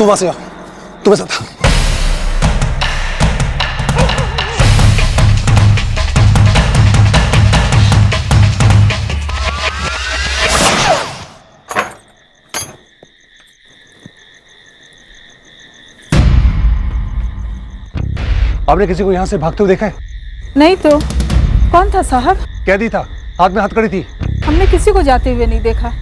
तू वहां से आ, तू बस आता। आपने किसी को यहां से भागते हुए देखा है? नहीं तो। कौन था साहब? कैदी था, हाथ में हथकड़ी थी। हमने किसी को जाते हुए नहीं देखा।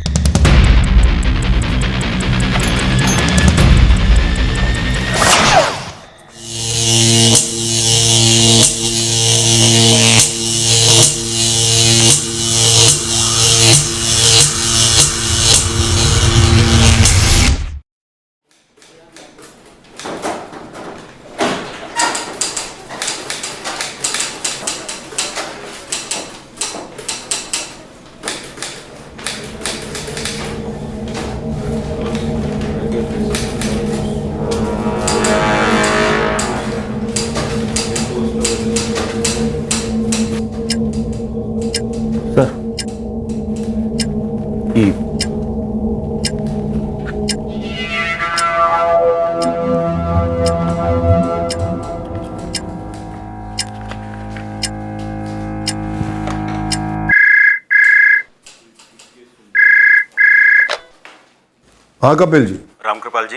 हाँ कपिल जी। रामकृपाल जी,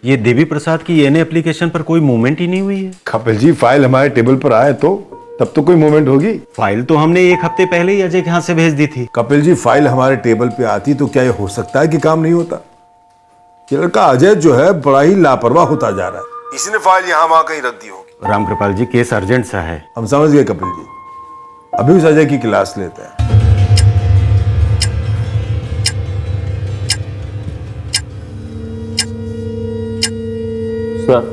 ये देवी प्रसाद की एनए एप्लीकेशन पर कोई मूवमेंट ही नहीं हुई है। कपिल जी, फाइल हमारे टेबल पर आए तो तब तो कोई मूवमेंट होगी। फाइल तो हमने एक हफ्ते पहले ही अजय के हाथ से भेज दी थी। कपिल जी, फाइल हमारे टेबल पे आती तो क्या ये हो सकता है कि काम नहीं होता? ये लड़का अजय जो है बड़ा ही लापरवाह होता जा रहा है। इसने फाइल यहाँ वहां कहीं रख दी होगी। रामकृपाल जी, केस अर्जेंट सा है। हम समझ गए कपिल जी, अभी उस अजय की क्लास लेते हैं। सर,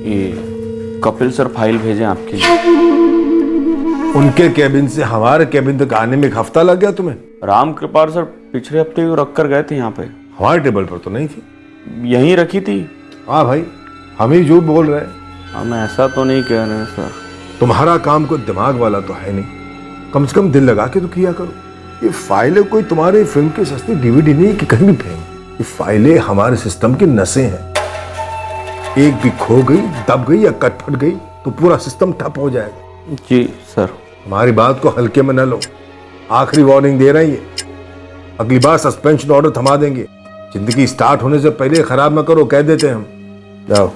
ये कपिल सर फाइल भेजे आपके लिए। उनके कैबिन से हमारे कैबिन तक आने में एक हफ्ता लग गया तुम्हें? रामकृपाल सर पिछले हफ्ते भी रख कर गए थे यहाँ पे। हमारे टेबल पर तो नहीं थी। यहीं रखी थी। हाँ भाई, हम ही झूठ बोल रहे हैं। हम ऐसा तो नहीं कह रहे हैं सर। तुम्हारा काम कोई दिमाग वाला तो है नहीं, कम से कम दिल लगा के तो किया करो। ये फाइलें कोई तुम्हारी फिल्म की सस्ती डीवीडी नहीं कि कहीं भी फेंक। ये फाइलें हमारे सिस्टम की नसें हैं। एक भी खो गई, दब गई या कट फट गई तो पूरा सिस्टम ठप हो जाएगा। जी सर। हमारी बात को हल्के में न लो, आखिरी वार्निंग दे रहे हैं। अगली बार सस्पेंशन ऑर्डर थमा देंगे। जिंदगी स्टार्ट होने से पहले खराब न करो, कह देते हैं हम। जाओ।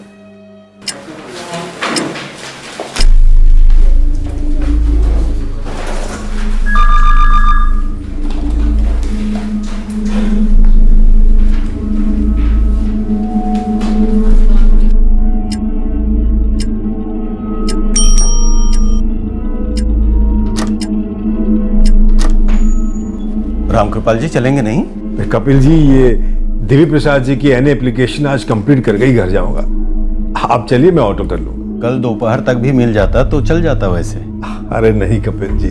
रामकृपाल जी, चलेंगे नहीं? कपिल जी, ये देवी प्रसाद जी की एनए एप्लीकेशन आज कंप्लीट करके ही घर जाऊंगा। आप चलिए, मैं ऑटो कर लूंगा। कल दोपहर तक भी मिल जाता तो चल जाता वैसे। अरे नहीं कपिल जी,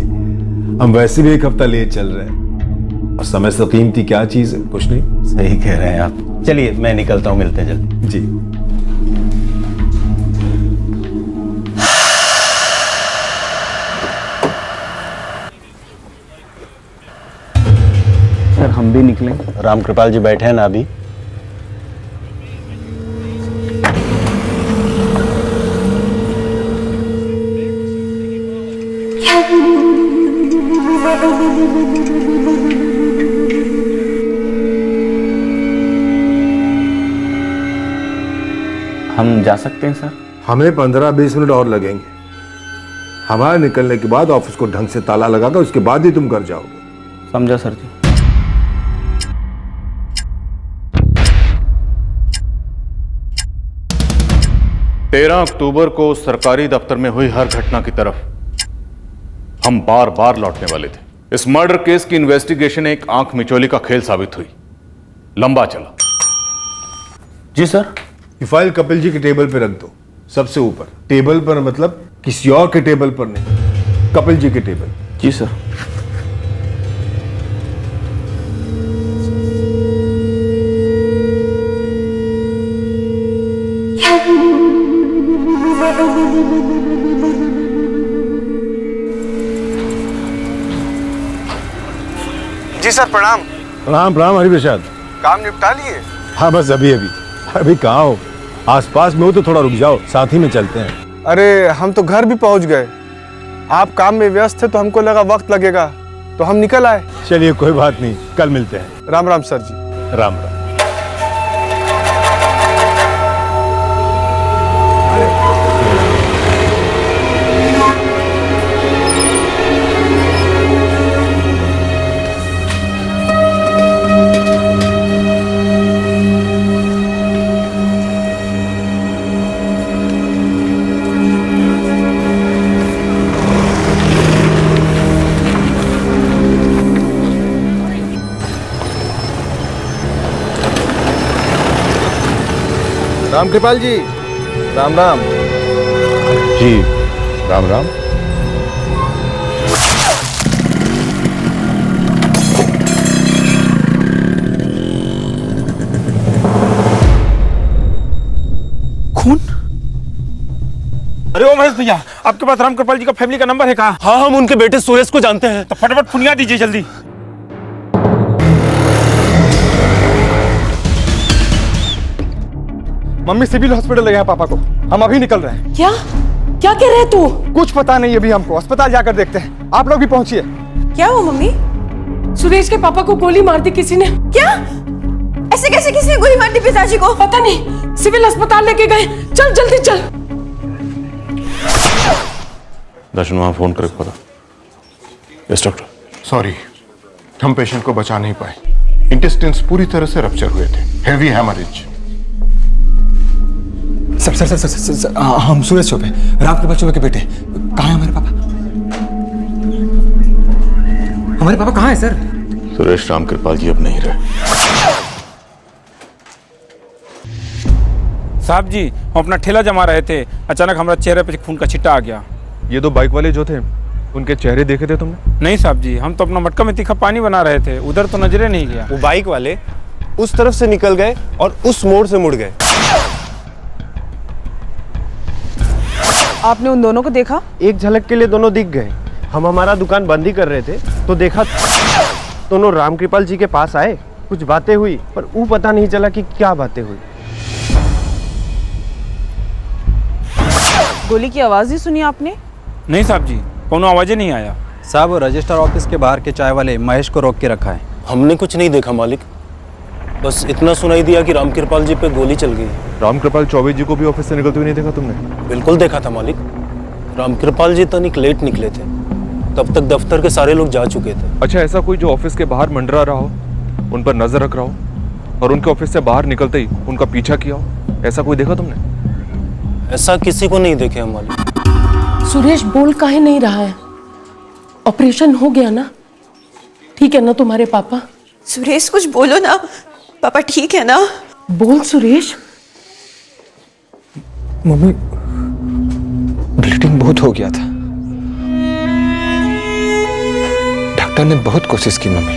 हम वैसे भी एक हफ्ता लेट चल रहे हैं और समय से कीमती क्या चीज है, कुछ नहीं। सही कह रहे हैं आप। चलिए, मैं निकलता हूँ, मिलते हैं जल्दी। जी। सर, हम भी निकलें? रामकृपाल जी बैठे हैं ना अभी? हम जा सकते हैं सर? हमें 15-20 मिनट और लगेंगे। हमारे निकलने के बाद ऑफिस को ढंग से ताला लगाकर उसके बाद ही तुम घर जाओगे। समझा सर जी। तेरह अक्टूबर को सरकारी दफ्तर में हुई हर घटना की तरफ हम बार बार लौटने वाले थे। इस मर्डर केस की इन्वेस्टिगेशन एक आंख मिचौली का खेल साबित हुई, लंबा चला। जी सर। ये फाइल कपिल जी के टेबल पे रख दो, सबसे ऊपर। टेबल पर मतलब किसी और के टेबल पर नहीं, कपिल जी के टेबल। जी सर। जी सर, प्रणाम। प्रणाम प्रणाम हरिप्रसाद। काम निपटा लिए? हाँ बस अभी अभी। अभी कहाँ हो? आसपास में हो तो थोड़ा रुक जाओ, साथ ही में चलते हैं। अरे हम तो घर भी पहुंच गए। आप काम में व्यस्त थे तो हमको लगा वक्त लगेगा, तो हम निकल आए। चलिए कोई बात नहीं, कल मिलते हैं। राम राम सर जी। राम राम। राम कृपाल जी, राम राम। जी राम राम। खून? अरे ओ महेश भैया, आपके पास राम कृपाल जी का फैमिली का नंबर है कहाँ? हाँ, हम उनके बेटे सुरेश को जानते हैं। तो फटाफट फोन दीजिए जल्दी। मम्मी सिविल हॉस्पिटल ले गए हैं पापा को, हम अभी निकल रहे हैं। क्या क्या कह रहे तू? कुछ पता नहीं अभी हमको, अस्पताल जाकर देखते हैं। आप लोग भी पहुंचिए। क्या हुआ मम्मी? सुरेश के पापा को गोली मार दी किसी ने। क्या? ऐसे कैसे किसी ने गोली मार दी पिताजी को? पता नहीं, सिविल अस्पताल लेके गए। चल जल्दी चल। दर्शन वहां फोन करके पता। Yes doctor. सॉरी, हम पेशेंट को बचा नहीं पाए। इंटेस्टाइन्स पूरी तरह से रप्चर हुए थे, हेवी हैमरेज। सर, हम सुरेश चौबे, राम कृपाल चौबे के बेटे। कहाँ है हमारे पापा? हमारे पापा कहाँ है सर? सुरेश राम कृपाल जी अब नहीं रहे। साहब जी, हम अपना ठेला जमा रहे थे, अचानक हमारा चेहरे पे खून का छिट्टा आ गया। ये दो बाइक वाले जो थे, उनके चेहरे देखे थे तुमने? नहीं साहब जी, हम तो अपना मटका में तीखा पानी बना रहे थे, उधर तो नजरे नहीं गया। वो बाइक वाले उस तरफ से निकल गए और उस मोड़ से मुड़ गए। आपने उन दोनों को देखा? एक झलक के लिए दोनों दिख गए। हम हमारा दुकान बंद ही कर रहे थे तो देखा दोनों राम कृपाल जी के पास आए, कुछ बातें हुई, पर वो पता नहीं चला कि क्या बातें हुई। गोली की आवाज ही सुनी आपने? नहीं साहब जी, कोनो आवाज नहीं आया। साहब, रजिस्टर ऑफिस के बाहर के चाय वाले महेश को रोक के रखा है। हमने कुछ नहीं देखा मालिक, बस इतना सुनाई दिया कि राम कृपाल जी पे गोली चल गई। राम कृपाल चौबे जी को भी ऑफिस से निकलते हुए नहीं देखा तुमने? बिल्कुल देखा था मालिक। राम कृपाल जी तनिक लेट निकले थे, तब तक दफ्तर के सारे लोग जा चुके थे। अच्छा, ऐसा कोई जो ऑफिस के बाहर मंडरा रहा हो, उन पर नजर रख रहा हो और उनके ऑफिस से बाहर निकलते ही उनका पीछा किया हो, ऐसा कोई देखा तुमने? ऐसा किसी को नहीं देखे हम मालिक। सुरेश बोल काहे नहीं रहा है? ऑपरेशन हो गया ना? ठीक है ना तुम्हारे पापा? सुरेश कुछ बोलो ना, पापा ठीक है ना? बोल सुरेश। मम्मी, ब्लीडिंग बहुत हो गया था। डॉक्टर ने बहुत कोशिश की मम्मी,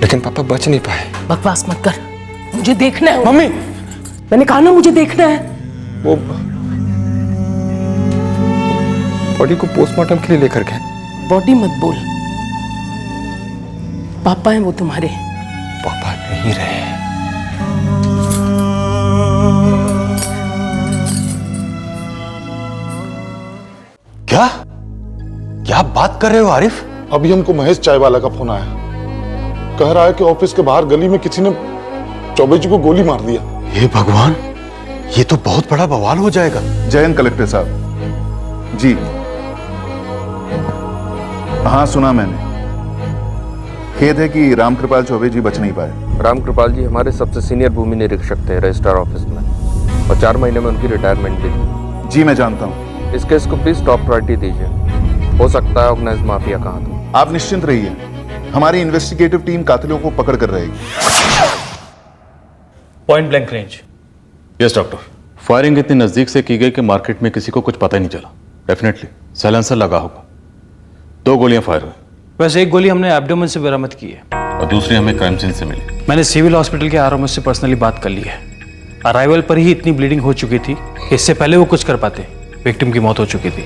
लेकिन पापा बच नहीं पाए। बकवास मत कर, मुझे देखना है। मम्मी, मैंने कहा ना मुझे देखना है। वो बॉडी को पोस्टमार्टम के लिए लेकर गए। बॉडी मत बोल, पापा हैं वो तुम्हारे। पापा नहीं रहे। क्या क्या बात कर रहे हो आरिफ? अभी हमको महेश चाय वाला का फोन आया, कह रहा है कि ऑफिस के बाहर गली में किसी ने चौबे जी को गोली मार दिया। हे भगवान, ये तो बहुत बड़ा बवाल हो जाएगा। जयंत कलेक्टर साहब जी। हाँ सुना मैंने। खेद है कि राम कृपाल चौबे जी बच नहीं पाए। राम कृपाल जी हमारे सबसे सीनियर भूमि निरीक्षक थे रजिस्ट्रार ऑफिस में, और 4 महीने में उनकी रिटायरमेंट भी थी। जी मैं जानता हूँ। इस केस को प्लीज टॉप प्रायोरिटी दीजिए। हो सकता है ऑर्गेनाइज माफिया कहाँ था। आप निश्चिंत रहिए, हमारी इन्वेस्टिगेटिव टीम कातिलों को पकड़ कर रहेगी। Point blank range. Yes doctor. Firing इतनी नजदीक से की गई कि मार्केट में किसी को कुछ पता ही नहीं चला। डेफिनेटली साइलेंसर लगा होगा। 2 गोलियां फायर हुई। वैसे एक गोली हमने एब्डोमेन से बरामद की है और दूसरी हमें क्राइम सीन से मिली। मैंने सिविल हॉस्पिटल के आरएमओ से पर्सनली बात कर ली है। अराइवल पर ही इतनी ब्लीडिंग हो चुकी थी कि इससे पहले वो कुछ कर पाते, विक्टिम की मौत हो चुकी थी।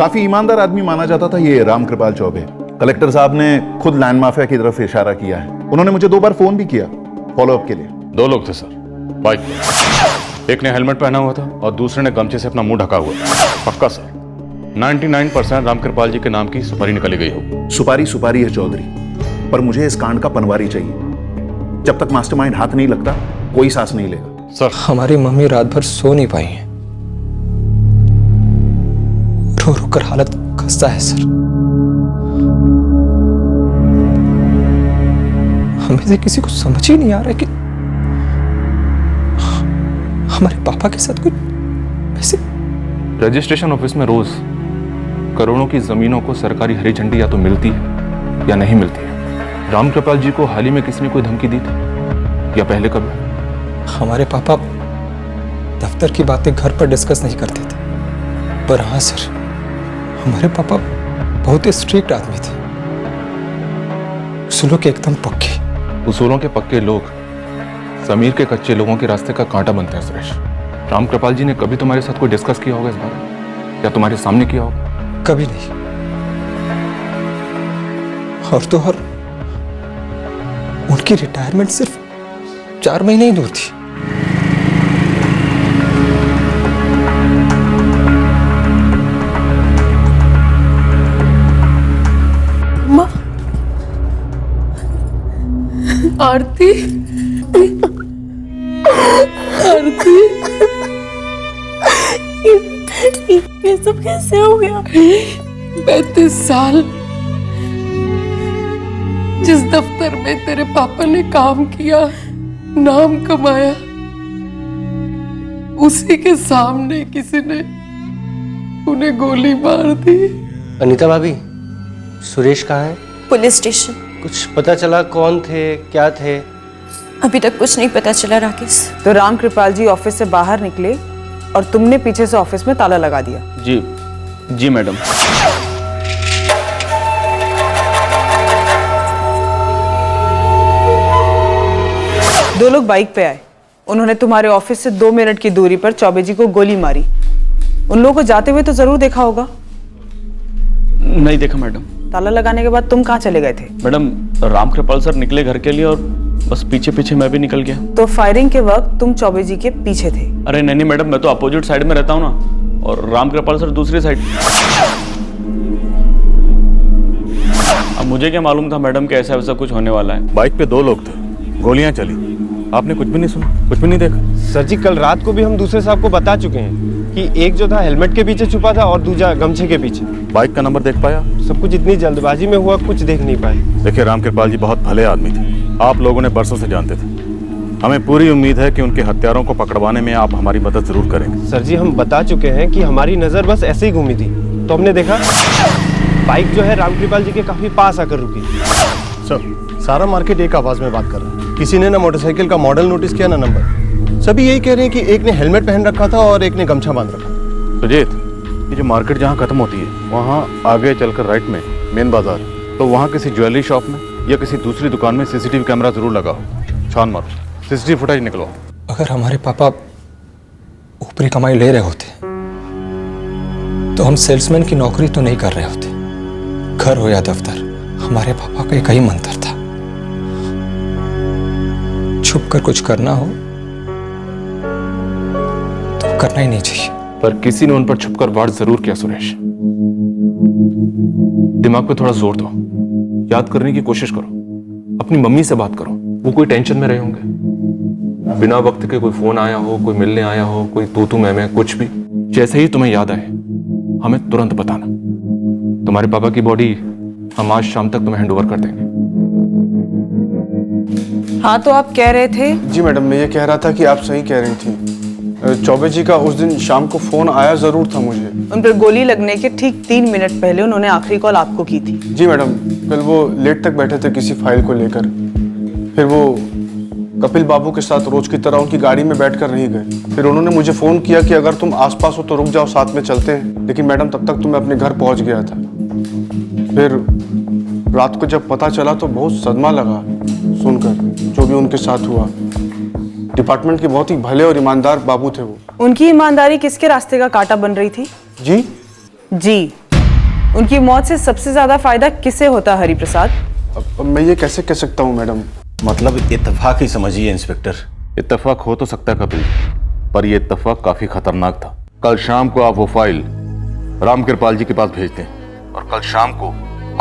काफी ईमानदार आदमी माना जाता था ये राम कृपाल चौबे। कलेक्टर साहब ने खुद लैंड माफिया की तरफ इशारा किया है। उन्होंने मुझे 2 बार फोन भी किया फॉलोअप के लिए। 2 लोग थे सर बाइक पे। एक ने हेलमेट पहना हुआ था और दूसरे ने गमछे से अपना मुंह ढका हुआ था। पक्का सर 99% राम कृपाल जी के नाम की सुपारी निकाली गई हो। सुपारी है चौधरी, पर मुझे इस कांड का पनवारी चाहिए। जब तक मास्टरमाइंड हाथ नहीं लगता कोई सांस नहीं लेगा। सर हमारी मम्मी रात भर सो नहीं पाई है, रो रो कर हालत खस्ता है सर। हमें से किसी को समझ ही नहीं आ रहा है कि हमारे पापा के साथ कुछ ऐसे। रजिस्ट्रेशन ऑफिस में रोज करोड़ों की जमीनों को सरकारी हरी झंडी या तो मिलती है या नहीं मिलती है। राम कृपाल जी को हाल ही में किसी ने कोई धमकी दी थी या पहले कभी? हमारे पापा दफ्तर की बातें घर पर डिस्कस नहीं करते थे, पर हाँ सर, हमारे पापा बहुत ही स्ट्रिक्ट आदमी थे। उसूलों के एकदम पक्के। उसूलों के पक्के लोग जमीर के कच्चे लोगों के रास्ते का कांटा बनते हैं सुरेश। राम कृपाल जी ने कभी तुम्हारे साथ कोई डिस्कस किया होगा इस बारे में, या तुम्हारे सामने किया होगा? कभी नहीं। और तो और उनकी रिटायरमेंट सिर्फ 4 महीने ही दूर थी। आरती, आरती, ये सब कैसे हो गया? 35 साल जिस दफ्तर में तेरे पापा ने काम किया, नाम कमाया, उसी के सामने किसी ने उन्हें गोली मार दी। अनीता भाभी, सुरेश कहाँ है? Police station. कुछ पता चला कौन थे, क्या थे? अभी तक कुछ नहीं पता चला राकेश। तो राम कृपाल जी ऑफिस से बाहर निकले और तुमने पीछे से ऑफिस में ताला लगा दिया? जी मैडम। दो लोग बाइक पे आए, उन्होंने तुम्हारे ऑफिस से 2 मिनट की दूरी पर चौबे जी को गोली मारी। उन लोगों को जाते हुए तो जरूर देखा होगा? नहीं देखा मैडम। ताला लगाने के बाद तुम कहाँ चले गए थे? मैडम राम कृपाल सर निकले घर के लिए और बस पीछे पीछे मैं भी निकल गया। तो फायरिंग के वक्त तुम चौबे जी के पीछे थे? अरे नहीं मैडम, मैं तो अपोजिट साइड में रहता हूँ ना, और राम कृपाल सर दूसरी साइड। अब मुझे क्या मालूम था मैडम कि ऐसा वैसा कुछ होने वाला है। बाइक पे 2 लोग थे, गोलियां चली, आपने कुछ भी नहीं सुना, कुछ भी नहीं देखा? सर जी, कल रात को भी हम दूसरे साहब को बता चुके हैं कि एक जो था हेलमेट के पीछे छुपा था और दूसरा गमछे के पीछे। बाइक का नंबर देख पाया? सब कुछ इतनी जल्दबाजी में हुआ, कुछ देख नहीं पाए। देखिए, राम कृपाल जी बहुत भले आदमी थे, आप लोगों ने बरसों से जानते थे। हमें पूरी उम्मीद है कि उनके हत्यारों को पकड़वाने में आप हमारी मदद जरूर करेंगे। सर जी, हम बता चुके हैं कि हमारी नजर बस ऐसे ही घूमी थी, तो हमने देखा बाइक जो है राम कृपाल जी के काफी पास आकर रुकी। सर, सारा मार्केट एक आवाज में बात कर रहा है। किसी ने ना मोटरसाइकिल का मॉडल नोटिस किया ना नंबर। सभी यही कह रहे हैं कि एक ने हेलमेट पहन रखा था और एक ने गमछा बांध रखा। सुजीत, ये जो मार्केट जहाँ खत्म होती है वहाँ आगे चलकर राइट में मेन बाजार, तो वहाँ किसी ज्वेलरी शॉप में या किसी दूसरी दुकान में सीसीटीवी कैमरा जरूर लगा हो। छान मारो, सीसीटीवी फुटेज निकलवाओ। अगर हमारे पापा ऊपरी कमाई ले रहे होते तो हम सेल्समैन की नौकरी तो नहीं कर रहे होते। घर हो या दफ्तर, हमारे पापा का एक ही मंत्र था, छुप कर कुछ करना हो तो करना ही नहीं चाहिए। पर किसी ने उन पर छुपकर वार जरूर किया सुरेश। दिमाग पे थोड़ा जोर दो, याद करने की कोशिश करो, अपनी मम्मी से बात करो, वो कोई टेंशन में रहे होंगे। बिना वक्त के कोई फोन आया हो, कोई मिलने आया हो, कोई तू मैं कुछ भी, जैसे ही तुम्हें याद आए हमें तुरंत बताना। तुम्हारे पापा की बॉडी हम आज शाम तक तुम्हें हैंडओवर कर देंगे। हाँ, तो आप कह रहे थे? जी मैडम, मैं ये कह रहा था कि आप सही कह रही थी। चौबे जी का उस दिन शाम को फोन आया जरूर था मुझे। उन पर गोली लगने के ठीक 3 मिनट पहले उन्होंने आखिरी कॉल आपको की थी। जी मैडम, कल वो लेट तक बैठे थे किसी फाइल को लेकर। फिर वो कपिल बाबू के साथ रोज की तरह उनकी गाड़ी में बैठकर नहीं गए। फिर उन्होंने मुझे फोन किया कि अगर तुम आसपास हो तो रुक जाओ, साथ में चलते हैं। लेकिन मैडम, तब तक तो मैं अपने घर पहुंच गया था। फिर रात को जब पता चला तो बहुत सदमा लगा सुनकर जो भी उनके साथ हुआ। डिपार्टमेंट के बहुत ही भले और ईमानदार बाबू थे वो। उनकी ईमानदारी किसके रास्ते का कांटा बन रही थी? जी? जी, उनकी मौत से सबसे ज्यादा फायदा किसे होता हरि प्रसाद? अब मैं ये कैसे कह सकता हूँ मैडम? मतलब इत्तेफाक ही समझिए इंस्पेक्टर। इत्तेफाक हो तो सकता है कपिल, पर यह इत्तेफाक काफी खतरनाक था। कल शाम को आप वो फाइल रामकृपाल जी के पास भेजते हैं और कल शाम को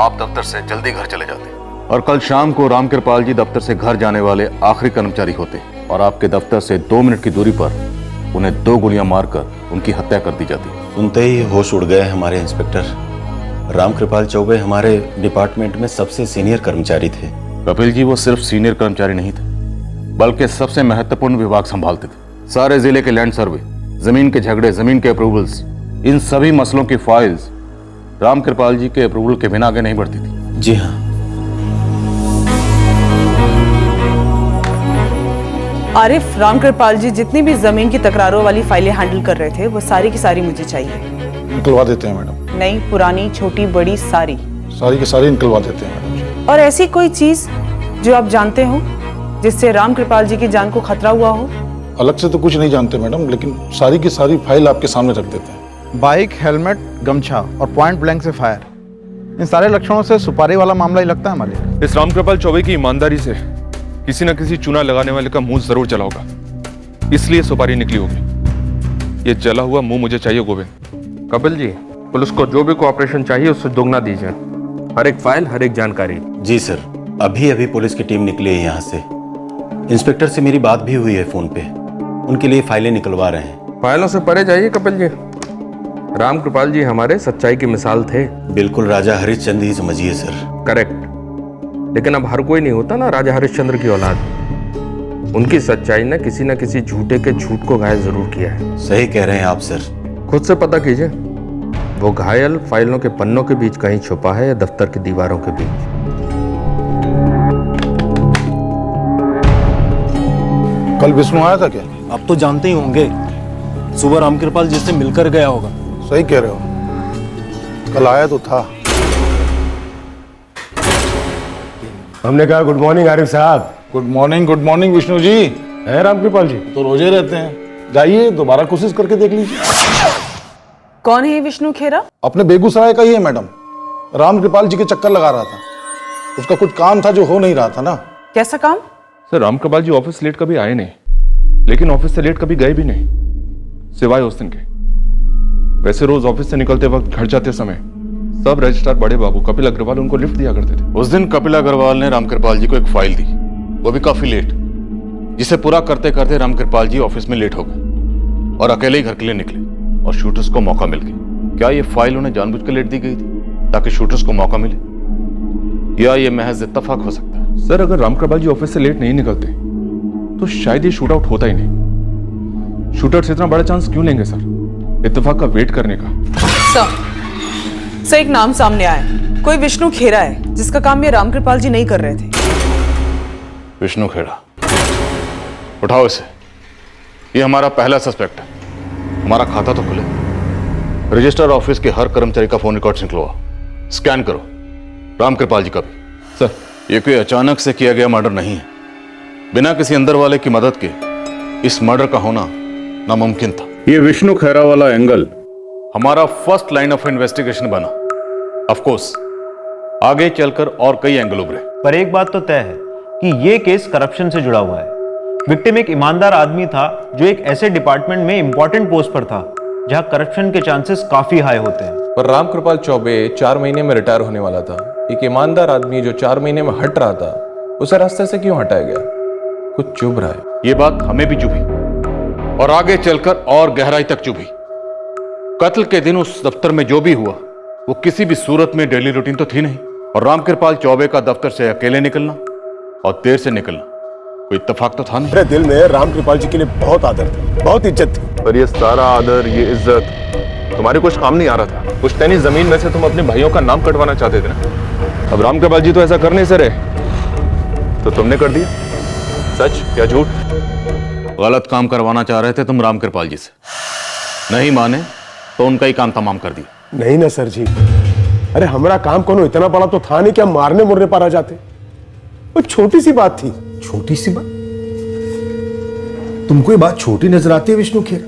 आप दफ्तर से जल्दी घर चले जाते हैं, और कल शाम को रामकृपाल जी दफ्तर से घर जाने वाले आखिरी कर्मचारी होते और आपके दफ्तर से 2 मिनट की दूरी पर उन्हें 2 गोलियां मारकर उनकी हत्या कर दी जाती। सुनते ही होश उड़ गए हमारे इंस्पेक्टर। रामकृपाल चौबे हमारे डिपार्टमेंट में सबसे सीनियर कर्मचारी थे। कपिल जी वो सिर्फ सीनियर कर्मचारी नहीं थे, बल्कि सबसे महत्वपूर्ण विभाग संभालते थे। सारे जिले के लैंड सर्वे, जमीन के झगड़े, जमीन के अप्रूवल्स, इन सभी मसलों की फाइल्स रामकृपाल जी के अप्रूवल के बिना आगे नहीं बढ़ती थी। जी हाँ। आरिफ, रामकृपाल जी जितनी भी जमीन की तकरारों वाली फाइलें हैंडल कर रहे थे वो सारी की सारी मुझे चाहिए। निकलवा देते हैं मैडम। नहीं, पुरानी, छोटी, बड़ी, सारी की सारी निकलवा देते हैं मैडम। और ऐसी कोई चीज जो आप जानते हो जिससे रामकृपाल जी की जान को खतरा हुआ हो? अलग से तो कुछ नहीं जानते मैडम, लेकिन सारी की सारी फाइल आपके सामने रख देते हैं। बाइक, हेलमेट, गमछा और पॉइंट ब्लैंक से फायर, इन सारे लक्षणों से सुपारी वाला मामला ही लगता है हमारे। इस रामकृपाल चौबे की ईमानदारी से किसी न किसी चूना लगाने वाले का मुंह जरूर जला होगा, इसलिए सुपारी निकली होगी। ये जला हुआ मुंह मुझे चाहिए गोविंद। कपिल जी, पुलिस को जो भी कोऑपरेशन चाहिए उससे दोगुना दीजिए। हर एक फाइल, हर एक जानकारी। जी सर, अभी अभी पुलिस की टीम निकली है यहाँ से। इंस्पेक्टर से मेरी बात भी हुई है फोन पे, उनके लिए फाइलें निकलवा रहे हैं। फाइलों से परे जाइए कपिल जी। रामकृपाल जी हमारे सच्चाई की मिसाल थे। बिल्कुल राजा हरिश्चंद्र ही समझिए सर। करेक्ट, लेकिन अब हर कोई नहीं होता ना राजा हरिश्चंद्र की औलाद। उनकी सच्चाई ने किसी न किसी झूठे के झूठ को घायल जरूर किया है। सही कह रहे हैं आप सर। खुद से पता कीजिए, वो घायल फाइलों के पन्नों के बीच कहीं छुपा है या दफ्तर की दीवारों के बीच। कल विष्णु आया था क्या? आप तो जानते ही होंगे, सुबह रामकृपाल जी से मिलकर गया होगा। सही कह रहे हो, कल आया तो था। हमने कहा गुड मॉर्निंग आरिफ साहब। Good morning Vishnu ji. है रामकृपाल जी? तो रोजे रहते हैं, जाइए दोबारा कोशिश करके देख लीजिए। कौन है ये विष्णु खेरा? अपने बेगूसराय का ही है मैडम। रामकृपाल जी के चक्कर लगा रहा था, उसका कुछ काम था जो हो नहीं रहा था ना। कैसा काम? सर, रामकृपाल जी ऑफिस लेट कभी आए नहीं, लेकिन ऑफिस से लेट कभी गए भी नहीं, सिवाय उस दिन के। वैसे रोज ऑफिस से निकलते वक्त घर जाते समय सब रजिस्ट्रार बड़े बाबू कपिल अग्रवाल उनको लिफ्ट दिया करते थे। उस दिन कपिल अग्रवाल ने रामकृपाल जी को एक फाइल दी, वो भी काफी लेट, जिसे पूरा करते करते रामकृपाल जी ऑफिस में लेट हो गए और अकेले ही घर के लिए निकले और शूटर्स को मौका मिल गया। क्या ये फाइल उन्हें जानबूझकर लेट दी गई थी ताकि शूटर्स को मौका मिले, या ये महज इत्तेफाक हो सकता है? सर, अगर रामकृपाल जी ऑफिस से लेट नहीं निकलते तो शायद ये शूट आउट होता ही नहीं। शूटर्स इतना बड़ा चांस क्यों लेंगे सर, इत्तेफाक का वेट करने का? सर, एक नाम सामने आया, कोई विष्णु खेरा है जिसका काम ये रामकृपाल जी नहीं कर रहे थे। विष्णु खेड़ा? उठाओ इसे, ये हमारा पहला सस्पेक्ट है। हमारा खाता तो खुले, रजिस्टर ऑफिस के हर कर्मचारी का फोन रिकॉर्ड निकलवाओ, स्कैन करो रामकृपाल जी का भी। सर, ये कोई अचानक से किया गया मर्डर नहीं है, बिना किसी अंदर वाले की मदद के इस मर्डर का होना नामुमकिन था। ये विष्णु खेरा वाला एंगल हमारा फर्स्ट लाइन ऑफ इन्वेस्टिगेशन बना। ऑफ कोर्स आगे चलकर और कई एंगल उभरे, पर एक बात तो तय है कि ये केस करप्शन से जुड़ा हुआ है। विक्टिम एक ईमानदार आदमी था जो एक ऐसे डिपार्टमेंट में इंपॉर्टेंट पोस्ट पर था जहां करप्शन के चांसेस काफी हाई होते हैं। पर रामकृपाल चौबे 4 महीने में रिटायर होने वाला था। एक ईमानदार आदमी जो 4 महीने में हट रहा था, उसे रास्ते से क्यों हटाया गया? कुछ चुभ रहा है। ये बात हमें भी चुभी और आगे चलकर और गहराई तक चुभी। कत्ल के दिन उस दफ्तर में जो भी हुआ वो किसी भी सूरत में डेली रूटीन तो थी नहीं, और रामकृपाल चौबे का दफ्तर से अकेले निकलना और देर से निकलना कोई इत्तेफाक तो था नहीं। मेरे दिल में रामकृपाल जी के लिए बहुत आदर था, बहुत इज्जत थी। पर ये सारा आदर, ये इज्जत तुम्हारे कुछ काम नहीं आ रहा था। कुछ तैनी जमीन में से तुम अपने भाइयों का नाम कटवाना चाहते थे ना। अब रामकृपाल जी तो ऐसा कर नहीं सके, तो तुमने कर दिया। सच या झूठ? गलत काम करवाना चाह रहे थे तुम रामकृपाल जी से, नहीं माने तो उनका ही काम तमाम कर दिया। नहीं ना सर जी, अरे हमारा काम कोनो इतना बड़ा तो था नहीं कि हम मारने मुरने पर आ जाते। वो छोटी सी बात थी। छोटी सी बात? तुमको ये बात छोटी नजर आती है विष्णु खेरा?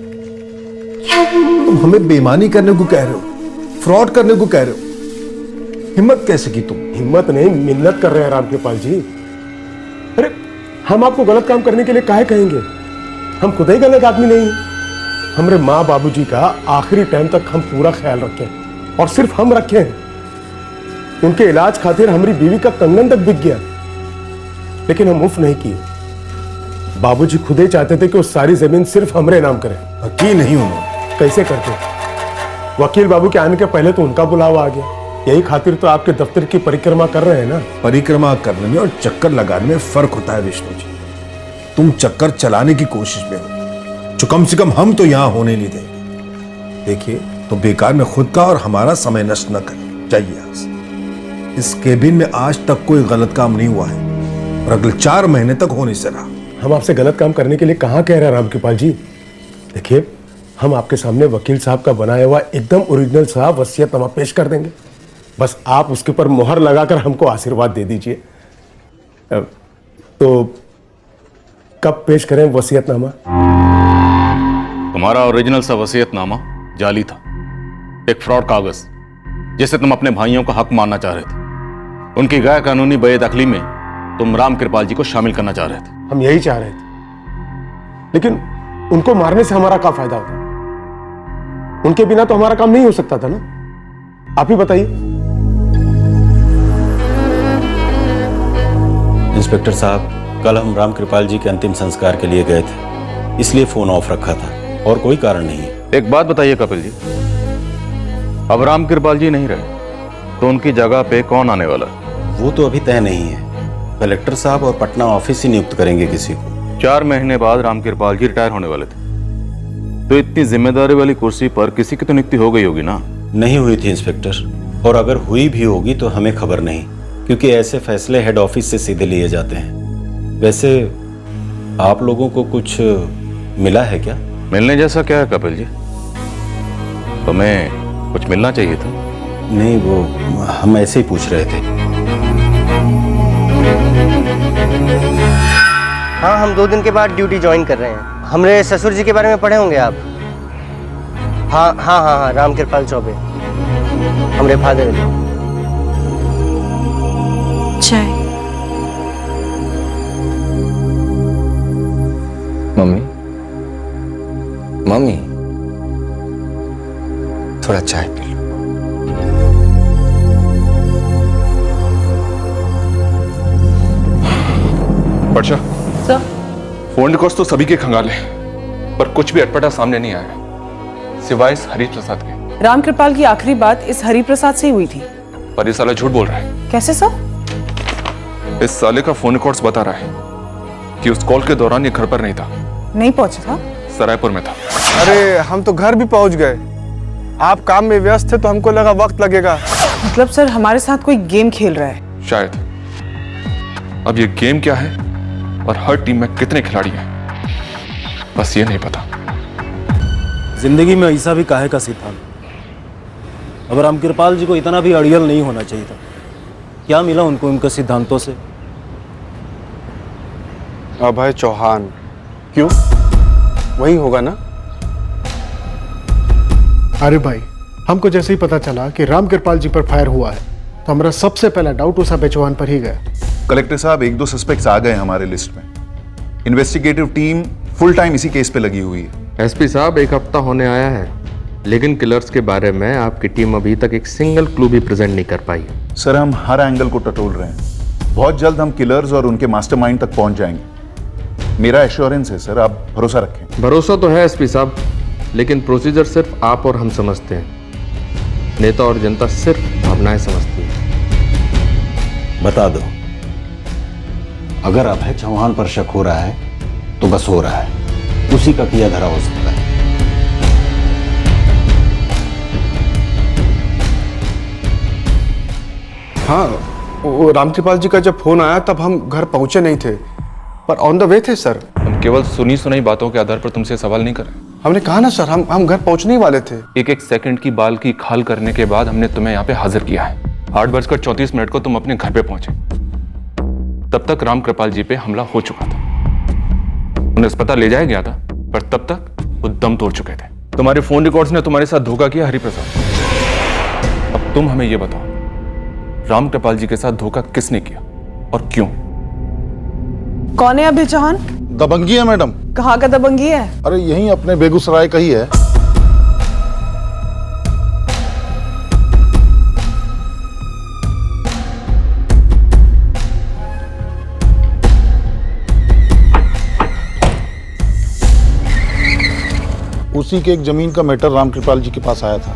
तुम हमें बेईमानी करने को कह रहे हो, फ्रॉड करने को कह रहे हो, हिम्मत कैसे की तुम? हिम्मत नहीं, मिन्नत कर रहे हैं रामकृपाल जी। अरे हम आपको गलत काम करने के लिए काहे कहेंगे? हम खुद ही गलत आदमी नहीं हैं। हमारे माँ बाबूजी का आखिरी टाइम तक हम पूरा ख्याल रखें, और सिर्फ हम रखे हैं। उनके इलाज खातिर हमारी बीवी का कंगन तक बिक गया, लेकिन हम उफ नहीं किए। बाबूजी खुद ही चाहते थे कि वो सारी जमीन सिर्फ हमरे नाम करें। की नहीं उन्होंने। कैसे करते? वकील बाबू के आने के पहले तो उनका बुलावा आ गया। यही खातिर तो आपके दफ्तर की परिक्रमा कर रहे हैं ना। परिक्रमा करने में और चक्कर लगाने में फर्क होता है विष्णु जी। तुम चक्कर चलाने की कोशिश में हो, जो कम से कम हम तो यहां होने नहीं देंगे। देखिए, तो बेकार में खुद का और हमारा समय नष्ट न करें। जाइए यहाँ से। इस केबिन में आज तक कोई गलत काम नहीं हुआ है, और अगले 4 महीने तक हो नहीं सका। हम आपसे गलत काम करने के लिए कहाँ कह रहे हैं रामकृपाल जी? देखिए, हम आपके सामने वकील साहब का बनाया हुआ एकदम ओरिजिनल सा वसीयतनामा पेश कर देंगे। बस आप उसके ऊपर मोहर लगाकर हमको आशीर्वाद दे दीजिए। तो कब पेश करें वसीयतनामा? तुम्हारा ओरिजिनल सा वसीयतनामा जाली था, एक फ्रॉड कागज जिसे तुम अपने भाइयों का हक मानना चाह रहे थे। उनकी गैर कानूनी बेदखली में तुम रामकृपाल जी को शामिल करना चाह रहे थे। हम यही चाह रहे थे, लेकिन उनको मारने से हमारा क्या फायदा होता? उनके बिना तो हमारा काम नहीं हो सकता था ना। आप ही बताइए। इंस्पेक्टर साहब, कल हम रामकृपाल जी के अंतिम संस्कार के लिए गए थे, इसलिए फोन ऑफ रखा था, और कोई कारण नहीं है। एक बात बताइए कपिल जी, अब रामकृपाल जी नहीं रहे तो उनकी जगह पे कौन आने वाला? वो तो अभी तय नहीं है। कलेक्टर साहब और पटना ऑफिस ही नियुक्त करेंगे किसी को। 4 महीने बाद रामकृपाल जी रिटायर होने वाले थे, तो इतनी जिम्मेदारी वाली कुर्सी पर किसी की तो नियुक्ति हो गई होगी ना? नहीं हुई थी इंस्पेक्टर, और अगर हुई भी होगी तो हमें खबर नहीं, क्योंकि ऐसे फैसले हेड ऑफिस से सीधे लिए जाते हैं। वैसे आप लोगों को कुछ मिला है क्या? मिलने जैसा क्या है कपिल जी? तुम्हें कुछ मिलना चाहिए था। नहीं, वो हम ऐसे ही पूछ रहे थे। हाँ, हम 2 दिन के बाद ड्यूटी ज्वाइन कर रहे हैं। हमरे ससुर जी के बारे में पढ़े होंगे आप। हाँ, रामकृपाल चौबे, हमरे फादर। चाय। मम्मी, मम्मी, थोड़ा चाय पी लो। वर्षा, सर, फोन रिकॉर्ड्स तो सभी के खंगाले, पर कुछ भी अटपटा सामने नहीं आया, सिवाय इस हरि प्रसाद के। रामकृपाल की आखिरी बात इस हरि प्रसाद से ही हुई थी। पर ये साला झूठ बोल रहा है। कैसे सर? इस साले का फोन रिकॉर्ड्स बता रहा है कि उस कॉल के दौरान ये घर पर नहीं था। नहीं पहुंचा था? सरायपुर में था। अरे हम तो घर भी पहुंच गए, आप काम में व्यस्त थे तो हमको लगा वक्त लगेगा। मतलब सर हमारे साथ कोई गेम खेल रहा है? शायद। अब ये गेम क्या है और हर टीम में कितने खिलाड़ी हैं, बस ये नहीं पता। जिंदगी में ऐसा भी काहे का सिद्धांत? अब रामकृपाल जी को इतना भी अड़ियल नहीं होना चाहिए था। क्या मिला उनको उनके सिद्धांतों से? अभय चौहान। क्यों? वही होगा ना? अरे भाई, हमको जैसे ही पता चला कि रामकृपाल जी पर फायर हुआ है, तो हमारा सबसे पहला डाउट उस अभय चौहान पर ही गया। कलेक्टर साहब, 1-2 सस्पेक्ट्स आ गए हमारे लिस्ट में। इन्वेस्टिगेटिव टीम फुल टाइम इसी केस पे लगी हुई है। एसपी साहब, 1 हफ्ता होने आया है, लेकिन किलर्स के बारे में आपकी टीम अभी तक एक सिंगल क्लू भी प्रेजेंट नहीं कर पाई। सर, हम हर एंगल को टटोल रहे हैं। बहुत जल्द हम किलर्स और उनके मास्टरमाइंड तक पहुंच जाएंगे। मेरा एश्योरेंस है सर, आप भरोसा रखें। भरोसा तो है एसपी साहब, लेकिन प्रोसीजर सिर्फ आप और हम समझते हैं। नेता और जनता सिर्फ भावनाएं समझती है। बता दो, अगर अभय चौहान पर शक हो रहा है तो बस हो रहा है, उसी का किया धरा हो सकता है। हाँ, वो रामकृपाल जी का जब फोन आया तब हम घर पहुंचे नहीं थे, पर ऑन द वे थे सर। हम केवल सुनी सुनाई बातों के आधार पर तुमसे सवाल नहीं कर रहे। हमने कहा ना सर, हम घर पहुंचने ही वाले थे। 1-1 सेकंड की बाल की खाल करने के बाद हमने तुम्हें यहाँ पे हाजिर किया है। 8:34 को तुम अपने घर पे पहुंचे। तब तक रामकृपाल जी पे हमला हो चुका था। उन्हें अस्पताल ले जाया गया था, पर तब तक वो दम तोड़ चुके थे। तुम्हारे फोन रिकॉर्ड्स ने तुम्हारे साथ धोखा किया हरिप्रसाद। अब तुम हमें ये बताओ रामकृपाल जी के साथ धोखा किसने किया और क्यों? कौन है अभय चौहान? दबंगी है मैडम। कहाँ का दबंगी है? अरे यहीं अपने बेगूसराय का ही है। उसी के एक जमीन का मैटर रामकृपाल जी के पास आया था।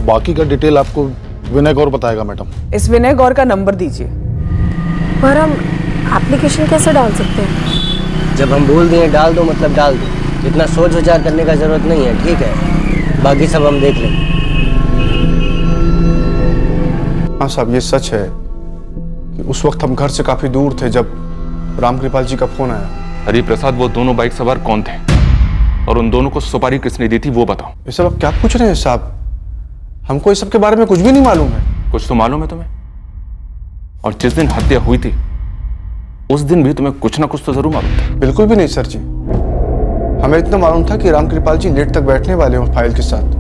बाकी का डिटेल आपको विनय गौर बताएगा मैडम। इस विनय गौर का नंबर दीजिए। पर हम एप्लीकेशन कैसे डाल सकते हैं? जब हम बोल दिए डाल दो मतलब डाल दो, इतना सोच विचार करने का जरूरत नहीं है, ठीक है? बाकी सब हम देख लेंगे। हाँ साहब, ये सच है कि उस वक्त हम घर से काफी दूर थे जब रामकृपाल जी का फोन आया। हरि प्रसाद, वो दोनों बाइक सवार कौन थे और उन दोनों को सुपारी किसने दी थी वो बताओ। ये सब आप क्या पूछ रहे हैं साहब? हमको इस सब के बारे में कुछ भी नहीं मालूम है। कुछ तो मालूम है तुम्हें, और जिस दिन हत्या हुई थी उस दिन भी तुम्हें कुछ ना कुछ तो जरूर मालूम था। बिल्कुल भी नहीं सर जी, हमें इतना मालूम था कि रामकृपाल जी लेट तक बैठने वाले हैं फाइल के साथ,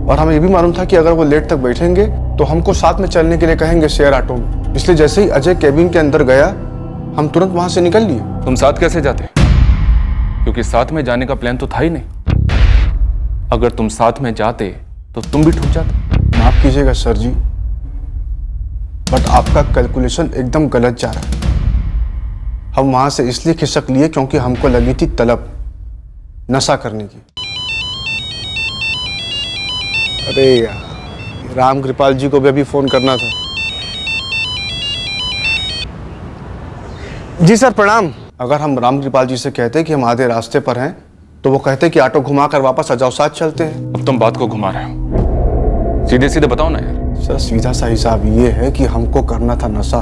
और हमें ये भी मालूम था कि अगर वो लेट तक बैठेंगे तो हमको साथ में चलने के लिए कहेंगे शेयर ऑटो में। इसलिए जैसे ही अजय कैबिन के अंदर गया हम तुरंत वहां से निकल लिए। तुम साथ कैसे जाते? क्योंकि साथ में जाने का प्लान तो था ही नहीं। अगर तुम साथ में जाते तो तुम भी ठुक जाते। माफ कीजिएगा सर जी, बट आपका कैलकुलेशन एकदम गलत जा रहा है। हम वहां से इसलिए खिसक लिए क्योंकि हमको लगी थी तलब नशा करने की। अरे यार, रामकृपाल जी को भी अभी फोन करना था। जी सर प्रणाम। अगर हम रामकृपाल जी से कहते कि हम आधे रास्ते पर हैं तो वो कहते कि ऑटो घुमाकर वापस आ जाओ, साथ चलते हैं। अब तुम बात को घुमा रहे हो, सीधे सीधे बताओ ना यार। सर सीधा सा हिसाब ये है कि हमको करना था नशा,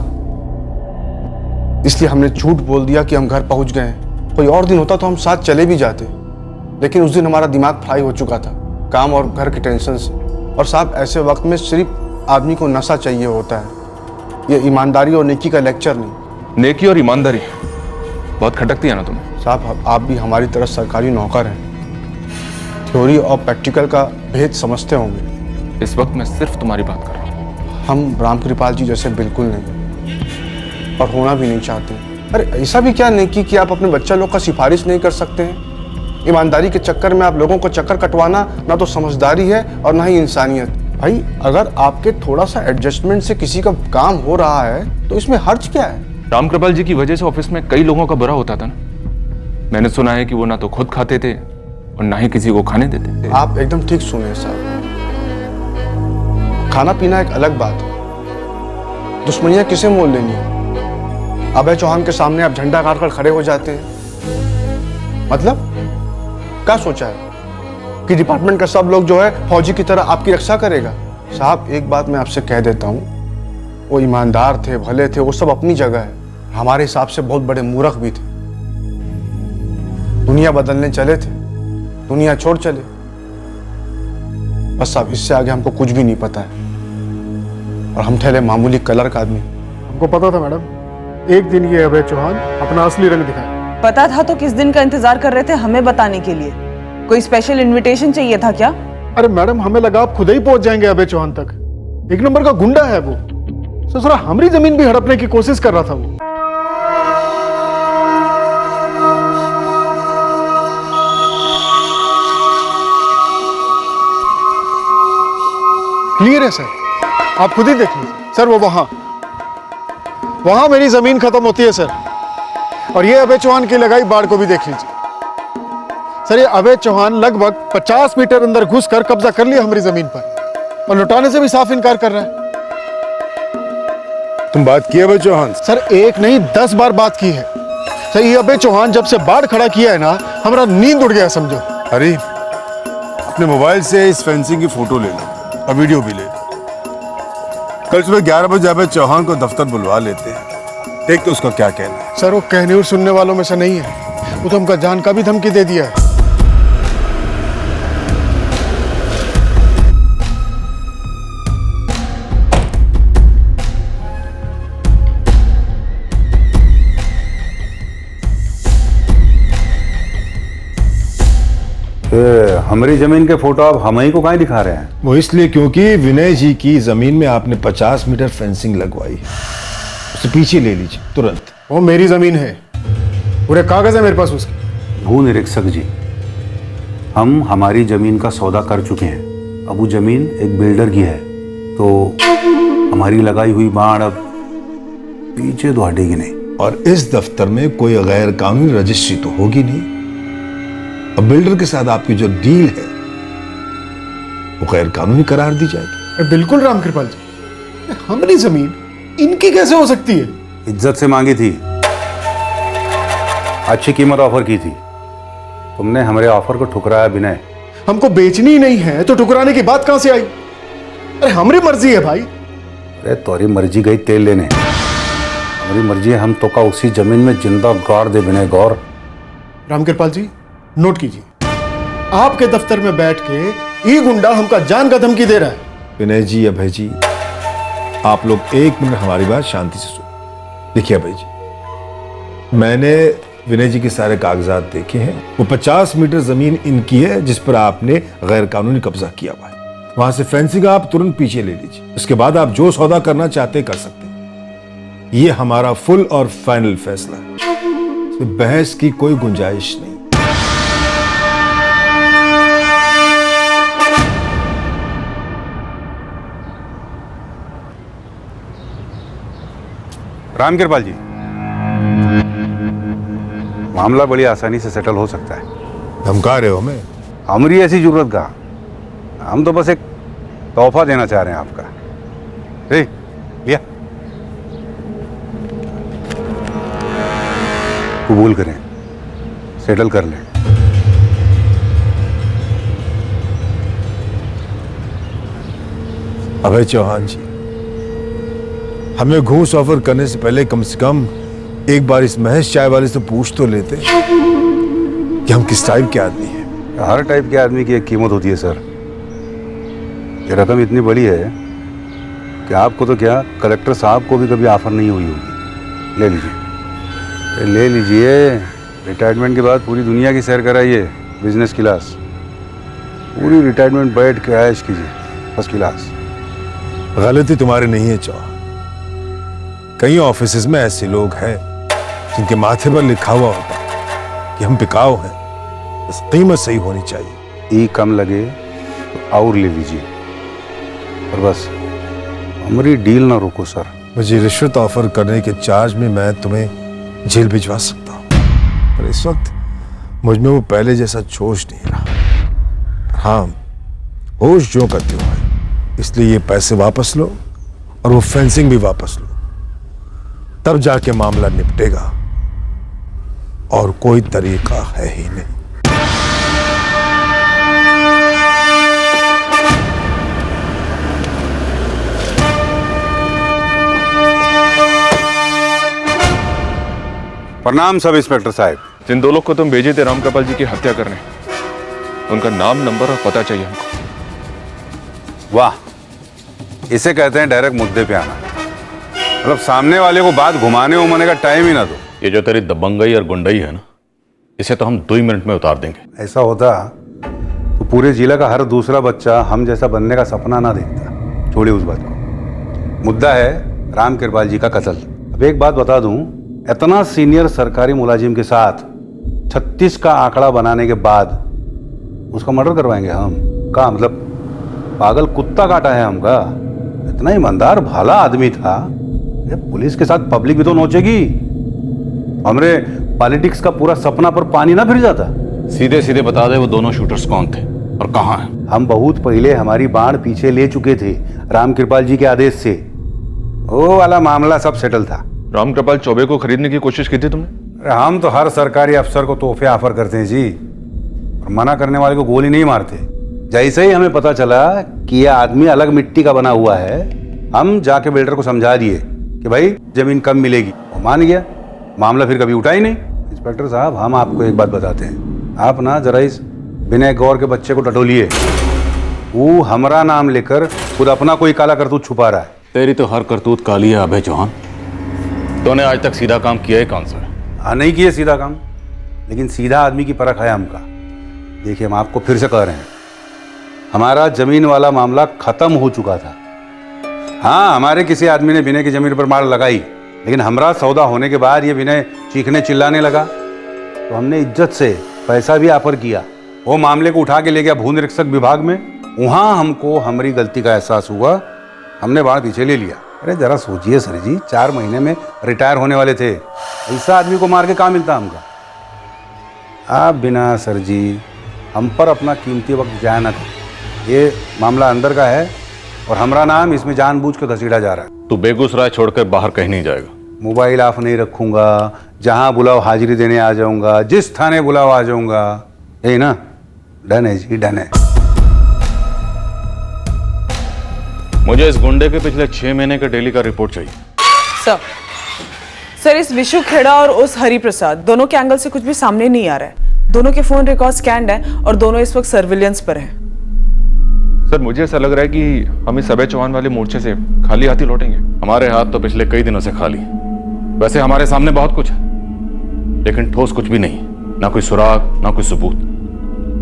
इसलिए हमने झूठ बोल दिया कि हम घर पहुंच गए। कोई और दिन होता तो हम साथ चले भी जाते, लेकिन उस दिन हमारा दिमाग फ्राई हो चुका था काम और घर की टेंशन से। और साहब ऐसे वक्त में सिर्फ आदमी को नशा चाहिए होता है, ये ईमानदारी और नेकी का लेक्चर नहीं। नेकी और ईमानदारी बहुत खटकती है ना तुम्हें। साहब आप भी हमारी तरह सरकारी नौकर हैं, थ्योरी और प्रैक्टिकल का भेद समझते होंगे। इस वक्त मैं सिर्फ तुम्हारी बात कर रहा हूँ। हम रामकृपाल जी जैसे बिल्कुल नहीं, और होना भी नहीं चाहते। अरे ऐसा भी क्या नेकी कि आप अपने बच्चा लोग का सिफारिश नहीं कर सकते हैं? ईमानदारी के चक्कर में आप लोगों को चक्कर कटवाना ना तो समझदारी है और ना ही इंसानियत। भाई अगर आपके थोड़ा सा एडजस्टमेंट से किसी का काम हो रहा है तो इसमें हर्ज क्या है? रामकृपाल जी की वजह से ऑफिस में कई लोगों का बुरा होता था ना। मैंने सुना है कि वो ना तो खुद खाते थे और ना ही किसी को खाने देते थे। आप एकदम ठीक सुने साहब, खाना पीना एक अलग बात है, दुश्मनियां किसे मोल लेनी है? अभय चौहान के सामने आप झंडा गाड़ कर खड़े हो जाते हैं। मतलब क्या सोचा है कि डिपार्टमेंट का सब लोग जो है फौजी की तरह आपकी रक्षा करेगा? साहब एक बात मैं आपसे कह देता हूं, वो ईमानदार थे, भले थे, वो सब अपनी जगह है। हमारे हिसाब से बहुत बड़े मूर्ख भी थे। दुनिया बदलने चले थे, दुनिया छोड़ चले। बस साहब इससे आगे हमको कुछ भी नहीं पता है, और हम ठहरे मामूली कलर का आदमी। हमको पता था मैडम, एक दिन ये अभय चौहान अपना असली रंग दिखाए। पता था तो किस दिन का इंतजार कर रहे थे हमें बताने के लिए? कोई स्पेशल इनविटेशन चाहिए था क्या? अरे मैडम हमें लगा आप खुद ही पहुंच जाएंगे अभय चौहान तक। एक नंबर का गुंडा है वो, ससुरा हमारी जमीन भी हड़पने की कोशिश कर रहा था वो। क्लियर है सर, आप खुद ही देख लीजिए। सर वो वहां मेरी जमीन खत्म होती है सर, और ये अभय चौहान की लगाई बाढ़ को भी देख लीजिए। सर ये अभय चौहान लगभग 50 मीटर अंदर घुसकर कब्जा कर लिया हमारी जमीन पर, और लौटाने से भी साफ इनकार कर रहा है। तुम बात की अभय चौहान? सर एक नहीं 10 बार बात की है सर। ये अभय चौहान जब से बाढ़ खड़ा किया है ना, हमारा नींद उड़ गया समझो। अरे अपने मोबाइल से इस फेंसिंग की फोटो ले लो और वीडियो भी ले लो। कल सुबह 11 बजे अभय चौहान को दफ्तर बुलवा लेते हैं, देख तो उसका क्या कहना है। सर वो कहने और सुनने वालों में से नहीं है, वो तो हमका जान का भी धमकी दे दिया है। हमारी जमीन के फोटो आप हम ही को कहाँ दिखा रहे हैं? वो इसलिए क्योंकि विनय जी की जमीन में आपने 50 मीटर फेंसिंग लगवाई है, उसे पीछे ले लीजिए तुरंत। वो मेरी जमीन है, पूरे कागज है मेरे पास उसके। भू निरीक्षक जी, हम हमारी जमीन का सौदा कर चुके हैं। अब वो जमीन एक बिल्डर की है, तो हमारी लगाई हुई बाड़ अब पीछे तो हटेगी नहीं। और इस दफ्तर में कोई गैर कानूनी रजिस्ट्री तो होगी नहीं। अब बिल्डर के साथ आपकी जो डील है वो गैर कानूनी करार दी जाएगी। बिल्कुल राम कृपाल जी, हमारी जमीन इनकी कैसे हो सकती है? इज्जत से मांगी थी, अच्छी कीमत ऑफर की थी, तुमने हमारे ऑफर को ठुकराया। विनय, हमको बेचनी ही नहीं है तो ठुकराने की बात कहां से आई? अरे हमारी मर्जी है भाई। अरे तोरी मर्जी गई तेल लेने, हमारी मर्जी है हम तो का उसी जमीन में जिंदा गाड़ दे। विनय गौर। राम कृपाल जी नोट कीजिए, आपके दफ्तर में बैठ के ये गुंडा हमका जान का धमकी दे रहा है। विनय जी, अभय जी, आप लोग एक मिनट हमारी बात शांति से सुनो। देखिए अभय जी, मैंने विनय जी के सारे कागजात देखे हैं। वो 50 मीटर जमीन इनकी है जिस पर आपने गैर कानूनी कब्जा किया हुआ है। वहां से फेंसिंग आप तुरंत पीछे ले लीजिए, उसके बाद आप जो सौदा करना चाहते कर सकते हैं। ये हमारा फुल और फाइनल फैसला है, तो बहस की कोई गुंजाइश नहीं। राम कृपाल जी, मामला बड़ी आसानी से सेटल हो सकता है। धमका रहे हो हमें? हमारी ऐसी जरूरत का, हम तो बस एक तोहफा देना चाह रहे हैं आपका। लिया, कबूल करें, सेटल कर लें। अभय चौहान जी, हमें घूस ऑफर करने से पहले कम से कम एक बार इस महेश चाय वाले से पूछ तो लेते कि हम किस टाइप के आदमी हैं। हर टाइप के आदमी की एक कीमत होती है सर। ये रकम इतनी बड़ी है कि आपको तो क्या, कलेक्टर साहब को भी कभी ऑफर नहीं हुई होगी। ले लीजिए, ले लीजिए। रिटायरमेंट के बाद पूरी दुनिया की सैर कराइए, बिजनेस क्लास। पूरी रिटायरमेंट बैठ के ऐश कीजिए, फर्स्ट क्लास। गलती तुम्हारी नहीं है चौहान, कई ऑफिसेज में ऐसे लोग हैं जिनके माथे पर लिखा हुआ होता है कि हम बिकाऊ हैं, बस कीमत सही होनी चाहिए। ई कम लगे तो और ले लीजिए, और बस हमारी डील ना रोको सर। मुझे रिश्वत ऑफर करने के चार्ज में मैं तुम्हें जेल भिजवा सकता हूँ, पर इस वक्त मुझ में वो पहले जैसा जोश नहीं रहा। हाँ, होश जो का त्यों है, इसलिए ये पैसे वापस लो और वो फेंसिंग भी वापस लो, तब जाके मामला निपटेगा, और कोई तरीका है ही नहीं। प्रणाम सब इंस्पेक्टर साहब। जिन दो लोग को तुम भेजे थे राम कृपाल जी की हत्या करने, उनका नाम, नंबर और पता चाहिए हमको। वाह, इसे कहते हैं डायरेक्ट मुद्दे पे आना। मतलब सामने वाले को बात घुमाने उमाने का टाइम ही ना दो। ये जो तेरी दबंगई और गुंडई है ना, इसे तो हम 2 मिनट में उतार देंगे। ऐसा होता तो पूरे जिला का हर दूसरा बच्चा हम जैसा बनने का सपना ना देखता। छोड़िए उस बात को। मुद्दा है राम कृपाल जी का कत्ल। अब एक बात बता दूं, इतना सीनियर सरकारी मुलाजिम के साथ 36 का आंकड़ा बनाने के बाद उसका मर्डर करवाएंगे हम? का मतलब पागल कुत्ता काटा है हमका? इतना ईमानदार भला आदमी था, ये पुलिस के साथ पब्लिक भी तो नोचेगी। हमरे पॉलिटिक्स का पूरा सपना पर पानी ना फिर जाता। सीधे सीधे बता दे वो दोनों शूटर्स कौन थे और कहाँ हैं? हम बहुत पहले हमारी बाढ़ पीछे ले चुके थे राम कृपाल जी के आदेश से। वो वाला मामला सब सेटल था। राम कृपाल चौबे को खरीदने की कोशिश की थी तुमने? हम तो हर सरकारी अफसर को तोहफे ऑफर करते हैं जी, और मना करने वाले को गोली नहीं मारते। जैसे ही हमें पता चला कि यह आदमी अलग मिट्टी का बना हुआ है, हम जाके बिल्डर को समझा दिए कि भाई जमीन कम मिलेगी। वो मान गया, मामला फिर कभी उठा ही नहीं। इंस्पेक्टर साहब, हम आपको एक बात बताते हैं, आप ना जरा इस विनय गौर के बच्चे को टटोलिए। वो हमारा नाम लेकर खुद अपना कोई काला करतूत छुपा रहा है। तेरी तो हर करतूत काली है अभय चौहान। तूने आज तक सीधा काम किया है कौन सा? हाँ, नहीं किए सीधा काम, लेकिन सीधा आदमी की परख है हमका। देखिए, हम आपको फिर से कह रहे हैं, हमारा जमीन वाला मामला खत्म हो चुका था। हाँ, हमारे किसी आदमी ने विनय की जमीन पर मार लगाई, लेकिन हमरा सौदा होने के बाद ये विनय चीखने चिल्लाने लगा, तो हमने इज्जत से पैसा भी ऑफर किया। वो मामले को उठा के ले गया भू निरीक्षक विभाग में। वहाँ हमको हमारी गलती का एहसास हुआ, हमने बाढ़ पीछे ले लिया। अरे जरा सोचिए सर जी, 4 महीने में रिटायर होने वाले थे, ऐसा आदमी को मार के कहाँ मिलता हमका। आप बिना सर जी हम पर अपना कीमती वक्त जाया ना करो। ये मामला अंदर का है और हमारा नाम इसमें जानबूझ के घसीटा जा रहा है। तू बेगूसराय छोड़कर बाहर कहीं नहीं जाएगा। मोबाइल ऑफ नहीं रखूंगा, जहां बुलाओ हाजिरी देने आ जाऊंगा, जिस थाने बुलाओ आ जाऊंगा। यही ना? डन है जी, डन है। मुझे इस गुंडे के पिछले 6 महीने का डेली का रिपोर्ट चाहिए। सर, इस विशु खेड़ा और उस हरि प्रसाद दोनों के एंगल से कुछ भी सामने नहीं आ रहा है। दोनों के फोन रिकॉर्ड स्कैन्ड है और दोनों इस वक्त सर्विलेंस पर हैं। सर, मुझे ऐसा लग रहा है कि हम इस अभय चौहान वाले मोर्चे से खाली हाथ ही लौटेंगे। हमारे हाथ तो पिछले कई दिनों से खाली। वैसे हमारे सामने बहुत कुछ है, लेकिन ठोस कुछ भी नहीं। ना कोई सुराग, ना कोई सबूत,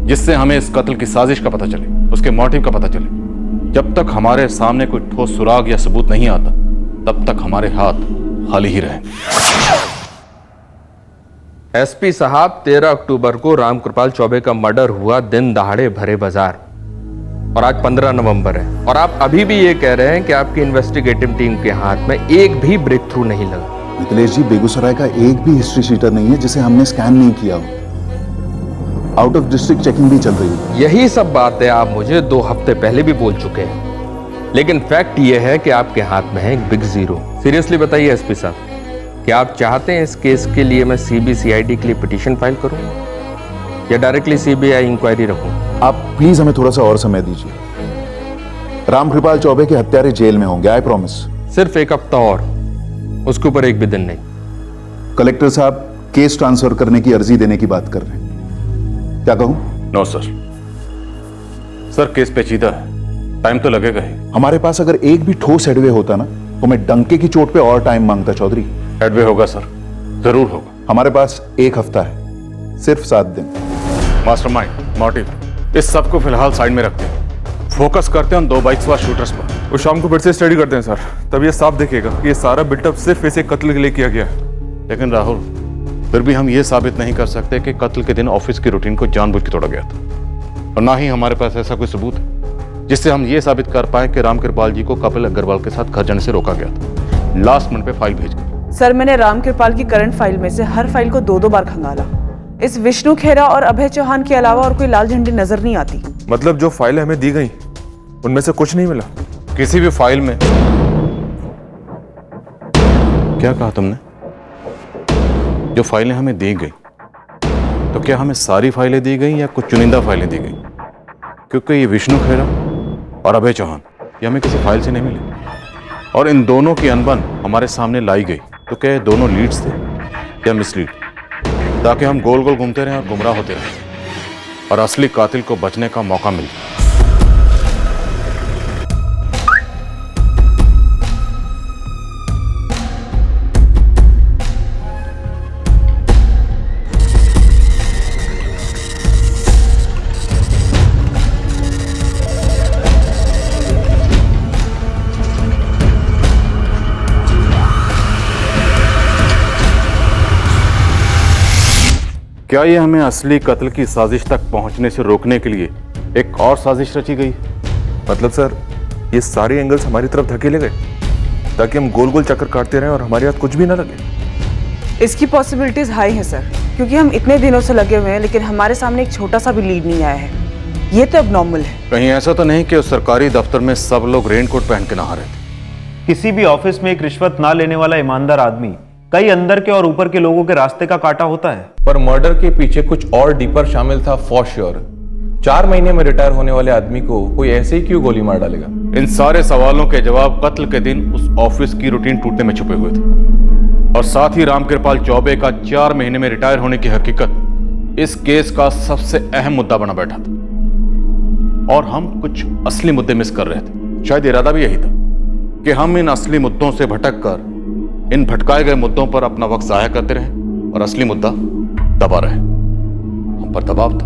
जिससे हमें इस कत्ल की साजिश का पता चले, उसके मोटिव का पता चले। जब तक हमारे सामने कोई ठोस सुराग या सबूत नहीं आता, तब तक हमारे हाथ खाली ही रहेंगे। एसपी साहब, 13 अक्टूबर को रामकृपाल चौबे का मर्डर हुआ, दिन दहाड़े भरे बाजार, और आज 15 नवंबर है, और आप अभी भी ये कह रहे हैं कि आपकी इन्वेस्टिगेटिव टीम के हाथ में एक भी ब्रेक थ्रू नहीं लगा। मिथिलेश जी, बेगूसराय का एक भी हिस्ट्री शीटर नहीं है जिसे हमने स्कैन नहीं किया हो। आउट ऑफ डिस्ट्रिक्ट चेकिंग भी चल रही है। यही सब बातें आप मुझे 2 हफ्ते पहले भी बोल चुके हैं, लेकिन फैक्ट ये है कि आपके हाथ में है एक बिग जीरो। सीरियसली बताइए एसपी साहब, क्या आप चाहते हैं इस केस के लिए मैं सीबीसीआईडी के लिए पिटीशन फाइल करूं या डायरेक्टली सीबीआई इंक्वायरी रखूं? आप प्लीज हमें थोड़ा सा और समय दीजिए। रामकृपाल चौबे के हत्यारे जेल में होंगे, आई प्रॉमिस। सिर्फ 1 हफ्ता और, उसके ऊपर एक भी दिन नहीं। कलेक्टर साहब, केस ट्रांसफर करने की अर्जी देने की बात कर रहे हैं, क्या कहूं? No sir. सर, केस पेचीदा है, टाइम तो लगेगा ही। हमारे पास अगर एक भी ठोस हेडवे होता ना, तो मैं डंके की चोट पे और टाइम मांगता चौधरी। हेडवे होगा सर, जरूर होगा। हमारे पास 1 हफ्ता है, सिर्फ 7 दिन। मास्टरमाइंड, मोटिव, इस सब को फिलहाल साइड में रखते हैं, फोकस करते हैं उन 2 बाइक्स वाले शूटर्स पर। वो शाम को फिर से स्टडी करते हैं सर, तब ये साफ दिखेगा कि ये सारा बिल्टअप सिर्फ इसे कत्ल के लिए किया गया है। लेकिन राहुल, फिर भी हम ये साबित नहीं कर सकते कि कत्ल के दिन ऑफिस की रूटीन को जानबूझ के तोड़ा गया था, और ना ही हमारे पास ऐसा कोई सबूत है जिससे हम ये साबित कर पाए कि रामकृपाल जी को कपिल अग्रवाल के साथ घर जाने से रोका गया था, लास्ट मिनट पे फाइल भेजकर। सर, मैंने रामकृपाल की करंट फाइल में से हर फाइल को 2-2 बार खंगाला। इस विष्णु खेरा और अभय चौहान के अलावा और कोई लाल झंडी नजर नहीं आती। मतलब जो फाइलें हमें दी गई उनमें से कुछ नहीं मिला? किसी भी फाइल में। क्या कहा तुमने? जो फाइलें हमें दी गई, तो क्या हमें सारी फाइलें दी गई या कुछ चुनिंदा फाइलें दी गई? क्योंकि ये विष्णु खेरा और अभय चौहान ये हमें किसी फाइल से नहीं मिले, और इन दोनों की अनबन हमारे सामने लाई गई। तो क्या ये दोनों लीड्स थे या मिसलीड, ताकि हम गोल गोल घूमते रहें और गुमराह होते रहें और असली कातिल को बचने का मौका मिल जाए। क्या ये हमें असली कत्ल की साजिश तक पहुंचने से रोकने के लिए एक और साजिश रची गई? मतलब सर, ये सारे एंगल्स हमारी तरफ धकेले गए ताकि हम गोल गोल चक्कर काटते रहें और हमारे हाथ कुछ भी ना लगे। इसकी पॉसिबिलिटीज हाई है सर, क्योंकि हम इतने दिनों से लगे हुए हैं लेकिन हमारे सामने एक छोटा सा भी लीड नहीं आया है। ये तो अब नॉर्मल है। कहीं ऐसा तो नहीं कि उस सरकारी दफ्तर में सब लोग रेनकोट पहन के नहा रहे थे? किसी भी ऑफिस में एक रिश्वत ना लेने वाला ईमानदार आदमी कई अंदर के और ऊपर के लोगों के रास्ते का काटा होता है। पर मर्डर के पीछे कुछ और डीपर शामिल था फॉर श्योर। 4 महीने में रिटायर होने वाले आदमी को कोई ऐसे ही क्यों गोली मार डालेगा? इन सारे सवालों के जवाब कत्ल के दिन उस ऑफिस की रूटीन टूटने में छुपे हुए थे, और साथ ही रामकृपाल चौबे का 4 महीने में रिटायर होने की हकीकत इस केस का सबसे अहम मुद्दा बना बैठा था। और हम कुछ असली मुद्दे मिस कर रहे थे। शायद इरादा भी यही था कि हम इन असली मुद्दों से भटक कर इन भटकाए गए मुद्दों पर अपना वक्त जाया करते रहें और असली मुद्दा दबा रहे। हम पर दबाव था,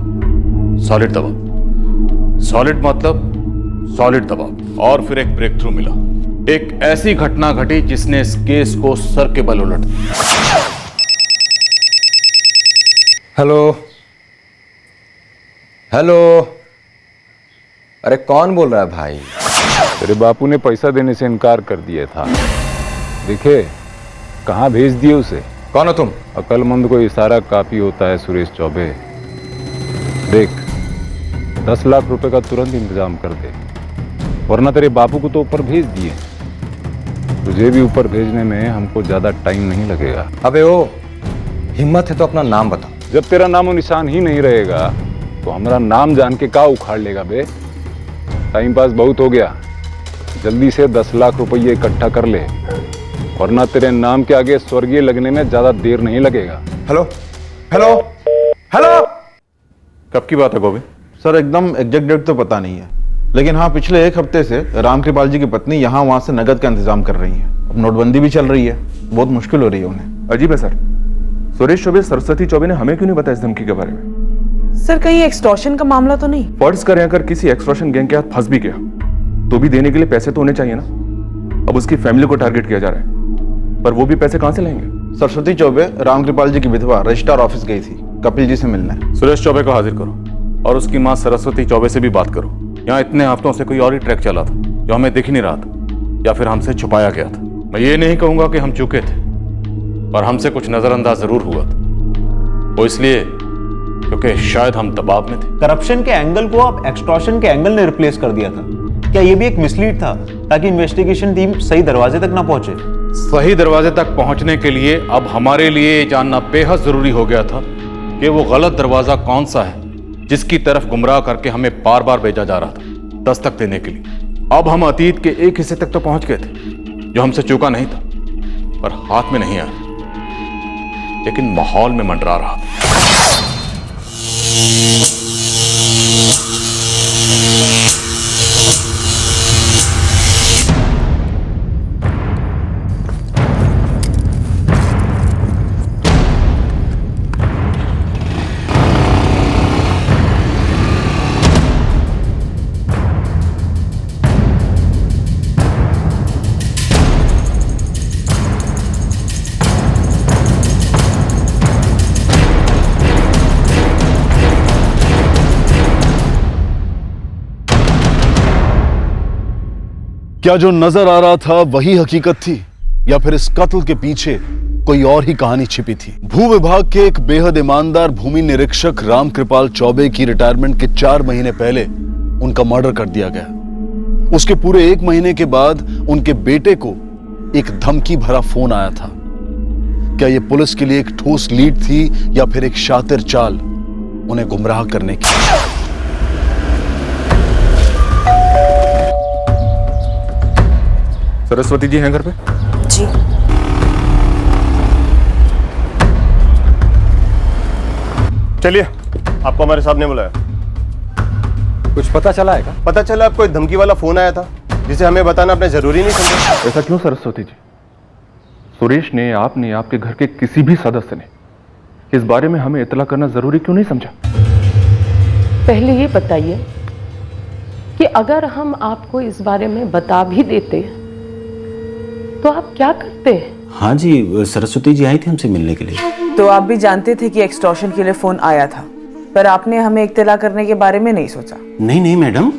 सॉलिड दबाव, सॉलिड मतलब सॉलिड दबाव। और फिर एक ब्रेक थ्रू मिला, एक ऐसी घटना घटी जिसने इस केस को सर के बल उलट दिया। हेलो हेलो, अरे कौन बोल रहा है भाई? तेरे बापू ने पैसा देने से इनकार कर दिया था। देखे कहाँ भेज दिए उसे। कौन हो तुम? अक्लमंद को इशारा काफी होता है सुरेश चौबे। देख 10 लाख रुपए का तुरंत इंतजाम कर दे, वरना तेरे बापू को तो ऊपर भेज दिए, तुझे भी ऊपर भेजने में हमको ज्यादा टाइम नहीं लगेगा। अबे ओ, हिम्मत है तो अपना नाम बताओ। जब तेरा नामो निशान ही नहीं रहेगा तो हमारा नाम जान के का उखाड़ लेगा बे? टाइम पास बहुत हो गया, जल्दी से 10 लाख रुपये इकट्ठा कर ले, वरना तेरे नाम के आगे स्वर्गीय लगने में ज्यादा देर नहीं लगेगा। Hello hello hello. कब की बात है गोविंद? सर एकदम एग्जैक्ट डेट तो पता नहीं है, लेकिन हाँ पिछले 1 हफ्ते से रामकृपाल जी की पत्नी यहाँ वहाँ से नगद का इंतजाम कर रही है। अब नोटबंदी भी चल रही है, बहुत मुश्किल हो रही है उन्हें। अजीब है सर, सुरेश चौबे सरस्वती चौबे ने हमें क्यों नहीं बताया इस धमकी के बारे में? सर कहीं एक्सटॉर्शन का मामला तो नहीं? फर्ज करें अगर किसी एक्सटॉर्शन गैंग के हाथ फंस भी गया तो भी देने के लिए पैसे तो होने चाहिए ना। अब उसकी फैमिली को टारगेट किया जा रहा है, पर वो भी पैसे कहां से लेंगे? सरस्वती चौबे रामकृपाल जी की विधवा रजिस्ट्रार ऑफिस गई थी कपिल जी से मिलने। सुरेश चौबे को हाजिर करो और उसकी मां सरस्वती चौबे से भी बात करो। यहाँ इतने हफ्तों से कोई और ही ट्रैक चला था जो हमें दिख नहीं रहा था या फिर हमसे छुपाया गया था। मैं ये नहीं कहूंगा कि हम चूके थे, पर हमसे कुछ नजरअंदाज जरूर हुआ था। वो इसलिए क्योंकि शायद हम दबाव में थे। करप्शन के एंगल को आप एक्सटॉर्शन के एंगल ने रिप्लेस कर दिया था। क्या ये भी एक मिसलीड था ताकि इन्वेस्टिगेशन टीम सही दरवाजे तक ना पहुंचे? सही दरवाजे तक पहुंचने के लिए अब हमारे लिए ये जानना बेहद जरूरी हो गया था कि वो गलत दरवाजा कौन सा है जिसकी तरफ गुमराह करके हमें बार बार भेजा जा रहा था दस्तक देने के लिए। अब हम अतीत के एक हिस्से तक तो पहुंच गए थे जो हमसे चूका नहीं था, पर हाथ में नहीं आया, लेकिन माहौल में मंडरा रहा था। क्या जो नजर आ रहा था वही हकीकत थी या फिर इस कत्ल के पीछे कोई और ही कहानी छिपी थी? भू विभाग के एक बेहद ईमानदार भूमि निरीक्षक रामकृपाल चौबे की रिटायरमेंट के 4 महीने पहले उनका मर्डर कर दिया गया। उसके पूरे 1 महीने के बाद उनके बेटे को एक धमकी भरा फोन आया था। क्या यह पुलिस के लिए एक ठोस लीड थी या फिर एक शातिर चाल उन्हें गुमराह करने की? सरस्वती जी हैं घर पे? जी। चलिए, आपको हमारे साहब ने बुलाया। कुछ पता चला है क्या? पता चला आपको एक धमकी वाला फोन आया था जिसे हमें बताना अपने जरूरी नहीं समझा। ऐसा क्यों सरस्वती जी? सुरेश ने, आपने, आपके घर के किसी भी सदस्य ने इस बारे में हमें इतला करना जरूरी क्यों नहीं समझा? पहले ये बताइए कि अगर हम आपको इस बारे में बता भी देते तो आप क्या करते? हाँ जी, सरस्वती जी आई थी हमसे मिलने के लिए। तो आप भी जानते थे कि एक्सटॉर्शन के लिए फोन आया था, पर आपने हमें इत्तला करने के बारे में नहीं सोचा? नहीं मैडम,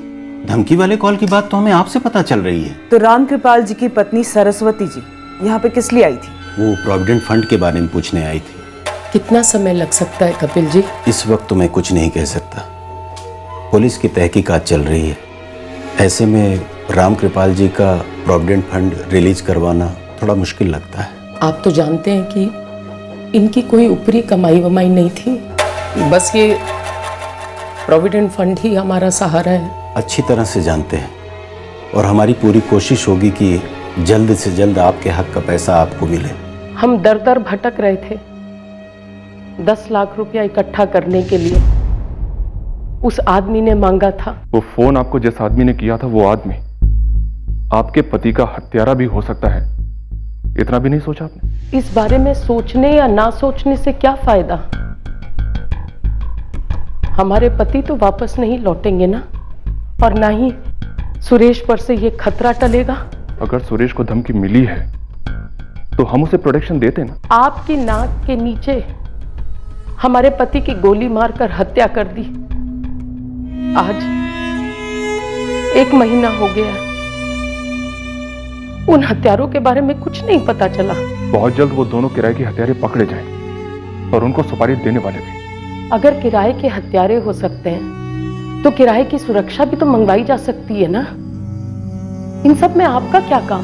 धमकी वाले कॉल की बात तो हमें आपसे पता चल रही है। तो रामकृपाल जी की पत्नी सरस्वती जी यहाँ पे किस लिए आई थी? वो प्रोविडेंट फंड के बारे में पूछने आई थी। कितना समय लग सकता है कपिल जी? इस वक्त तो मैं कुछ नहीं कह सकता, पुलिस की तहकीकात चल रही है। ऐसे में रामकृपाल जी का प्रोविडेंट फंड रिलीज करवाना थोड़ा मुश्किल लगता है। आप तो जानते हैं कि इनकी कोई ऊपरी कमाई वमाई नहीं थी, बस ये प्रोविडेंट फंड ही हमारा सहारा है। अच्छी तरह से जानते हैं, और हमारी पूरी कोशिश होगी कि जल्द से जल्द आपके हक का पैसा आपको मिले। हम दर दर भटक रहे थे 10 लाख रुपया इकट्ठा करने के लिए। उस आदमी ने मांगा था। वो फोन आपको जिस आदमी ने किया था वो आदमी आपके पति का हत्यारा भी हो सकता है, इतना भी नहीं सोचा आपने? इस बारे में सोचने या ना सोचने से क्या फायदा? हमारे पति तो वापस नहीं लौटेंगे ना, और ना ही सुरेश पर से ये खतरा टलेगा। अगर सुरेश को धमकी मिली है तो हम उसे प्रोटेक्शन देते ना। आपकी नाक के नीचे हमारे पति की गोली मारकर हत्या कर दी। आज 1 महीना हो गया, उन हत्यारों के बारे में कुछ नहीं पता चला। बहुत जल्द वो दोनों किराए के हत्यारे पकड़े जाएंगे और उनको सुपारी देने वाले भी। अगर किराए के हत्यारे हो सकते हैं तो किराए की सुरक्षा भी तो मंगवाई जा सकती है ना। इन सब में आपका क्या काम?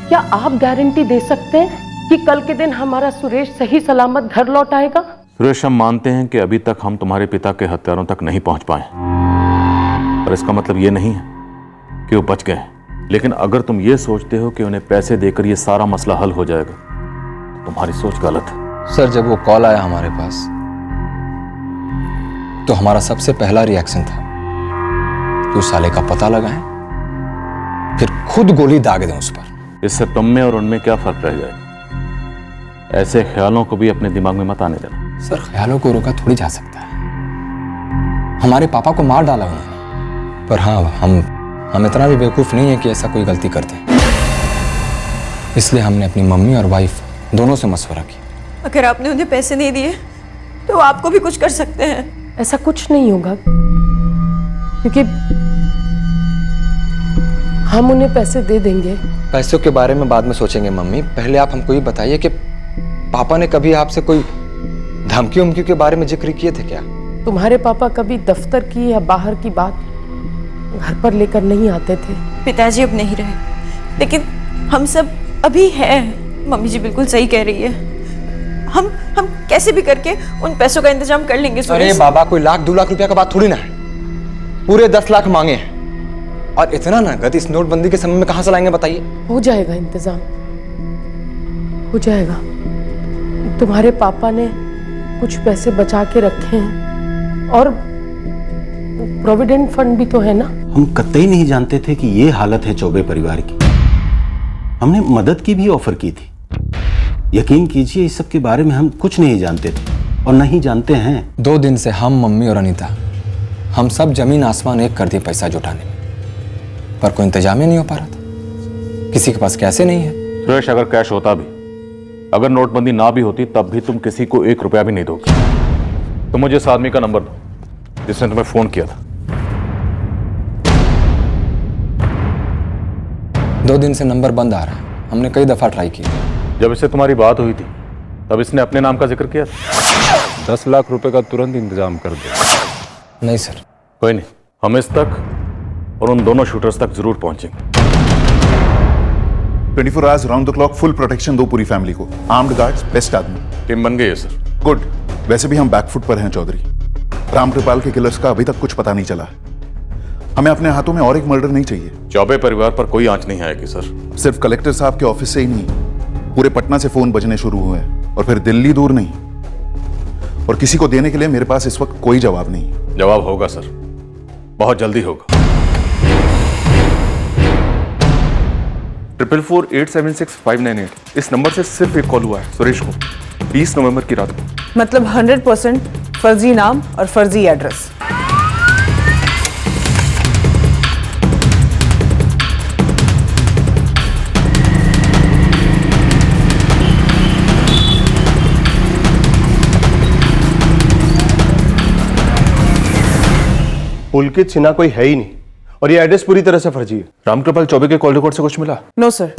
क्या आप गारंटी दे सकते हैं कि कल के दिन हमारा सुरेश सही सलामत घर लौट आएगा? सुरेश, हम मानते हैं कि अभी तक हम तुम्हारे पिता के हत्यारों तक नहीं पहुंच पाए, पर इसका मतलब ये नहीं है कि वो बच गए। लेकिन अगर तुम ये सोचते हो कि उन्हें पैसे देकर ये सारा मसला हल हो जाएगा, तो तुम्हारी सोच गलत है। सर, जब वो कॉल आया हमारे पास तो हमारा सबसे पहला रिएक्शन था कि उस साले का पता लगाएं, फिर खुद गोली दाग दें उस पर। इससे तुम में और उनमें क्या फर्क रह जाएगा? ऐसे ख्यालों को भी अपने दिमाग में मत आने देना। सर, ख्यालों को रोका थोड़ी जा सकता है। हमारे पापा को मार डाला उन्होंने, पर हाँ, हम इतना भी बेवकूफ नहीं है कि ऐसा कोई गलती कर दें। इसलिए हमने अपनी मम्मी और वाइफ दोनों से मशवरा किया। अगर आपने उन्हें पैसे नहीं दिए तो आपको भी कुछ कर सकते हैं। ऐसा कुछ नहीं होगा, क्योंकि हम उन्हें पैसे दे देंगे। पैसों के बारे में बाद में सोचेंगे मम्मी। पहले आप हमको ये बताइए कि पापा ने कभी आपसे कोई धमकी उमकी के बारे में जिक्र किए थे क्या? तुम्हारे पापा कभी दफ्तर की या बाहर की बात घर पर लेकर नहीं आते थे। पिताजी अब नहीं रहे, लेकिन हम सब अभी हैं। मम्मी जी बिल्कुल सही कह रही है। हम कैसे भी करके उन पैसों का इंतजाम कर लेंगे। अरे बाबा, कोई 1-2 लाख रुपया का बात थोड़ी ना है। पूरे 10 लाख मांगे हैं, और इतना नगद इस नोटबंदी के समय में कहां से लाएंगे बताइए? हो जाएगा इंतजाम, हो जाएगा। तुम्हारे पापा ने कुछ पैसे बचा के रखे हैं, और प्रोविडेंट फंड भी तो है ना। हम कतई नहीं जानते थे कि ये हालत है चौबे परिवार की। हमने मदद की भी ऑफर की थी। यकीन कीजिए, इस सब के बारे में हम कुछ नहीं जानते थे और नहीं जानते हैं। 2 दिन से हम, मम्मी और अनीता, हम सब जमीन आसमान एक कर दिए पैसा जुटाने में, पर कोई इंतजाम ही नहीं हो पा रहा था। किसी के पास कैसे नहीं है। सुरेश, अगर कैश होता भी, अगर नोटबंदी ना भी होती, तब भी तुम किसी को 1 रुपया भी नहीं दोगे। तो मुझे इस आदमी का नंबर दो जिसने तुम्हें फोन किया था। 2 दिन से नंबर बंद आ रहा है। हमने कई दफा ट्राई किया। जब इससे तुम्हारी बात हुई थी तब इसने अपने नाम का जिक्र किया था। 10 लाख रुपए का तुरंत इंतजाम कर दो। नहीं सर, कोई नहीं, हम इस तक और उन दोनों शूटर्स तक जरूर पहुंचेंगे। 24 hours round the clock full protection दो पूरी फैमिली को। आर्म्ड गार्ड्स, बेस्ट आदमी। टीम बन गई है सर। गुड। वैसे भी हम बैकफुट पर हैं चौधरी। रामकृपाल के किलर्स का अभी तक कुछ पता नहीं चला। हमें अपने हाथों में और एक मर्डर नहीं चाहिए। चौबे परिवार पर कोई आंच नहीं आएगी सर। सिर्फ कलेक्टर साहब के ऑफिस से ही नहीं, पूरे पटना से फोन बजने शुरू हुए हैं, और फिर दिल्ली दूर नहीं। और किसी को देने के लिए मेरे पास इस वक्त कोई जवाब नहीं। जवाब होगा सर, बहुत जल्दी होगा। 444-876-598 इस नंबर से सिर्फ एक कॉल हुआ है सुरेश को 20 नवंबर की रात को। मतलब 100% फर्जी नाम और फर्जी एड्रेस। पुलकित सिन्हा कोई है ही नहीं, और ये एड्रेस पूरी तरह से फर्जी है। रामकृपाल चौबे के कॉल रिकॉर्ड से कुछ मिला? नो सर,